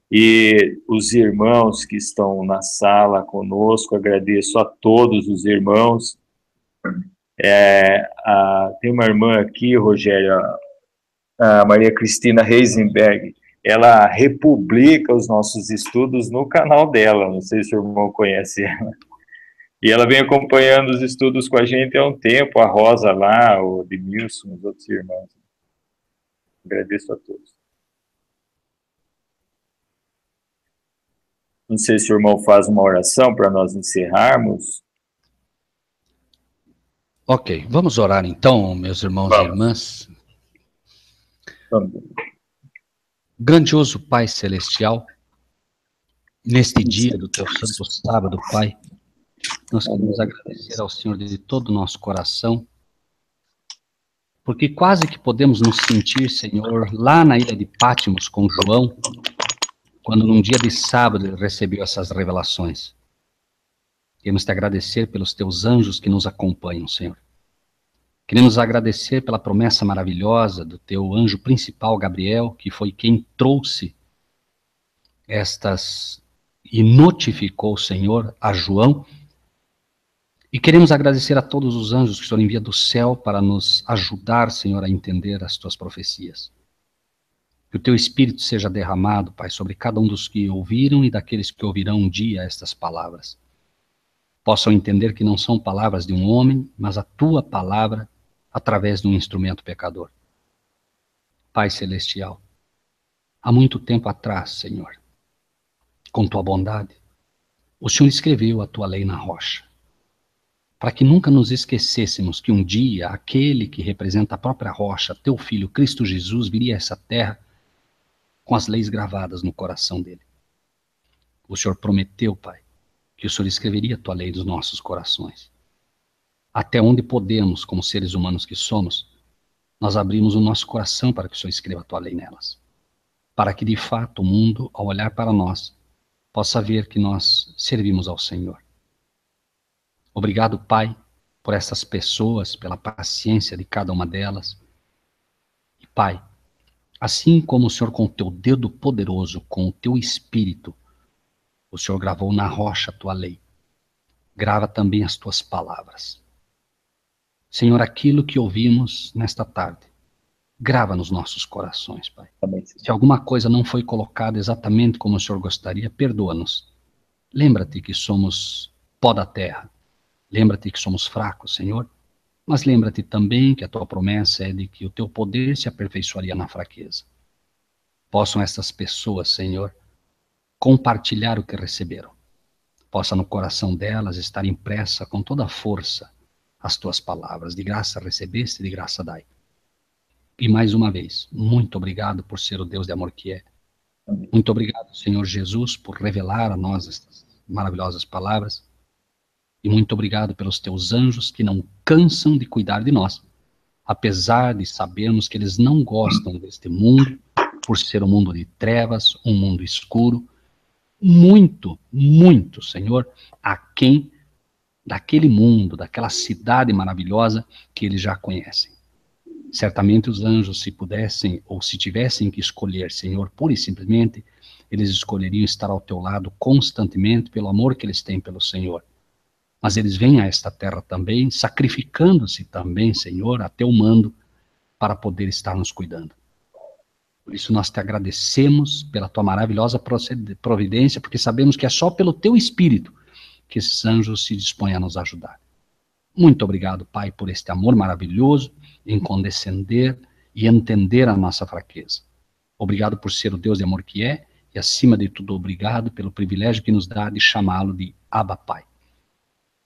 E os irmãos que estão na sala conosco, agradeço a todos os irmãos. Tem uma irmã aqui, Rogério, a Maria Cristina Heisenberg. Ela republica os nossos estudos no canal dela, não sei se o irmão conhece ela. E ela vem acompanhando os estudos com a gente há um tempo, a Rosa lá, o Edmilson, os outros irmãos. Agradeço a todos. Não sei se o irmão faz uma oração para nós encerrarmos. Ok, vamos orar então, meus irmãos e irmãs. Vamos. Grandioso Pai Celestial, neste dia do teu santo sábado, Pai, nós queremos agradecer ao Senhor de todo o nosso coração, porque quase que podemos nos sentir, Senhor, lá na ilha de Patmos com João, quando num dia de sábado ele recebeu essas revelações. Queremos te agradecer pelos teus anjos que nos acompanham, Senhor. Queremos agradecer pela promessa maravilhosa do teu anjo principal, Gabriel, que foi quem trouxe estas e notificou, Senhor, a João. E queremos agradecer a todos os anjos que o Senhor envia do céu para nos ajudar, Senhor, a entender as tuas profecias. Que o teu Espírito seja derramado, Pai, sobre cada um dos que ouviram e daqueles que ouvirão um dia estas palavras. Possam entender que não são palavras de um homem, mas a tua palavra através de um instrumento pecador. Pai Celestial, há muito tempo atrás, Senhor, com tua bondade, o Senhor escreveu a tua lei na rocha, para que nunca nos esquecêssemos que um dia aquele que representa a própria rocha, teu Filho Cristo Jesus, viria a essa terra com as leis gravadas no coração dele. O Senhor prometeu, Pai, que o Senhor escreveria a tua lei dos nossos corações. Até onde podemos, como seres humanos que somos, nós abrimos o nosso coração para que o Senhor escreva a tua lei nelas. Para que, de fato, o mundo, ao olhar para nós, possa ver que nós servimos ao Senhor. Obrigado, Pai, por essas pessoas, pela paciência de cada uma delas. E, Pai, assim como o Senhor com o teu dedo poderoso, com o teu espírito, o Senhor gravou na rocha a tua lei, grava também as tuas palavras. Senhor, aquilo que ouvimos nesta tarde, grava nos nossos corações, Pai. Amém. Se alguma coisa não foi colocada exatamente como o Senhor gostaria, perdoa-nos. Lembra-te que somos pó da terra. Lembra-te que somos fracos, Senhor. Mas lembra-te também que a tua promessa é de que o teu poder se aperfeiçoaria na fraqueza. Possam essas pessoas, Senhor, compartilhar o que receberam. Possa no coração delas estar impressa com toda a força as tuas palavras. De graça recebeste, de graça dai. E mais uma vez, muito obrigado por ser o Deus de amor que é. Amém. Muito obrigado, Senhor Jesus, por revelar a nós estas maravilhosas palavras. E muito obrigado pelos teus anjos que não cansam de cuidar de nós, apesar de sabermos que eles não gostam deste mundo, por ser um mundo de trevas, um mundo escuro, muito, muito, Senhor, aquém daquele mundo, daquela cidade maravilhosa que eles já conhecem. Certamente os anjos, se pudessem, ou se tivessem que escolher, Senhor, pura e simplesmente, eles escolheriam estar ao teu lado constantemente pelo amor que eles têm pelo Senhor. Mas eles vêm a esta terra também, sacrificando-se também, Senhor, a teu mando, para poder estar nos cuidando. Por isso nós te agradecemos pela tua maravilhosa providência, porque sabemos que é só pelo teu Espírito que esses anjos se dispõem a nos ajudar. Muito obrigado, Pai, por este amor maravilhoso em condescender e entender a nossa fraqueza. Obrigado por ser o Deus de amor que é, e acima de tudo, obrigado pelo privilégio que nos dá de chamá-lo de Abba Pai.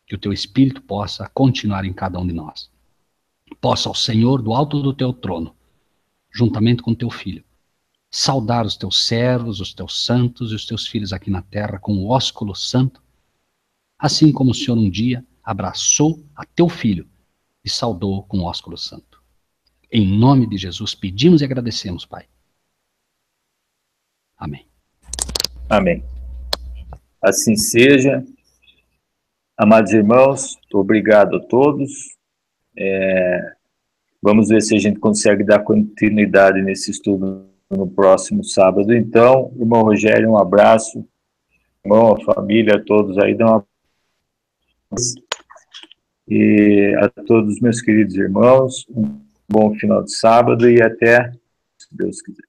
Que o teu Espírito possa continuar em cada um de nós. Possa o Senhor, do alto do teu trono, juntamente com teu Filho, saudar os teus servos, os teus santos e os teus filhos aqui na terra com o ósculo santo, assim como o Senhor um dia abraçou a teu Filho e saudou com o ósculo santo. Em nome de Jesus pedimos e agradecemos, Pai. Amém. Amém. Assim seja. Amados irmãos, obrigado a todos. Vamos ver se a gente consegue dar continuidade nesse estudo no próximo sábado. Então, irmão Rogério, um abraço. Irmão, a família, a todos aí, dão um abraço. E a todos os meus queridos irmãos, um bom final de sábado e até, se Deus quiser.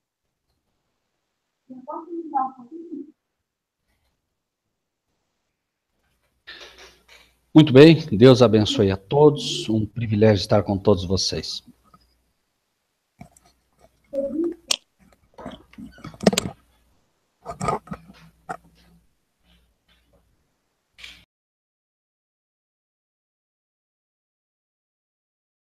Muito bem, Deus abençoe a todos, um privilégio estar com todos vocês.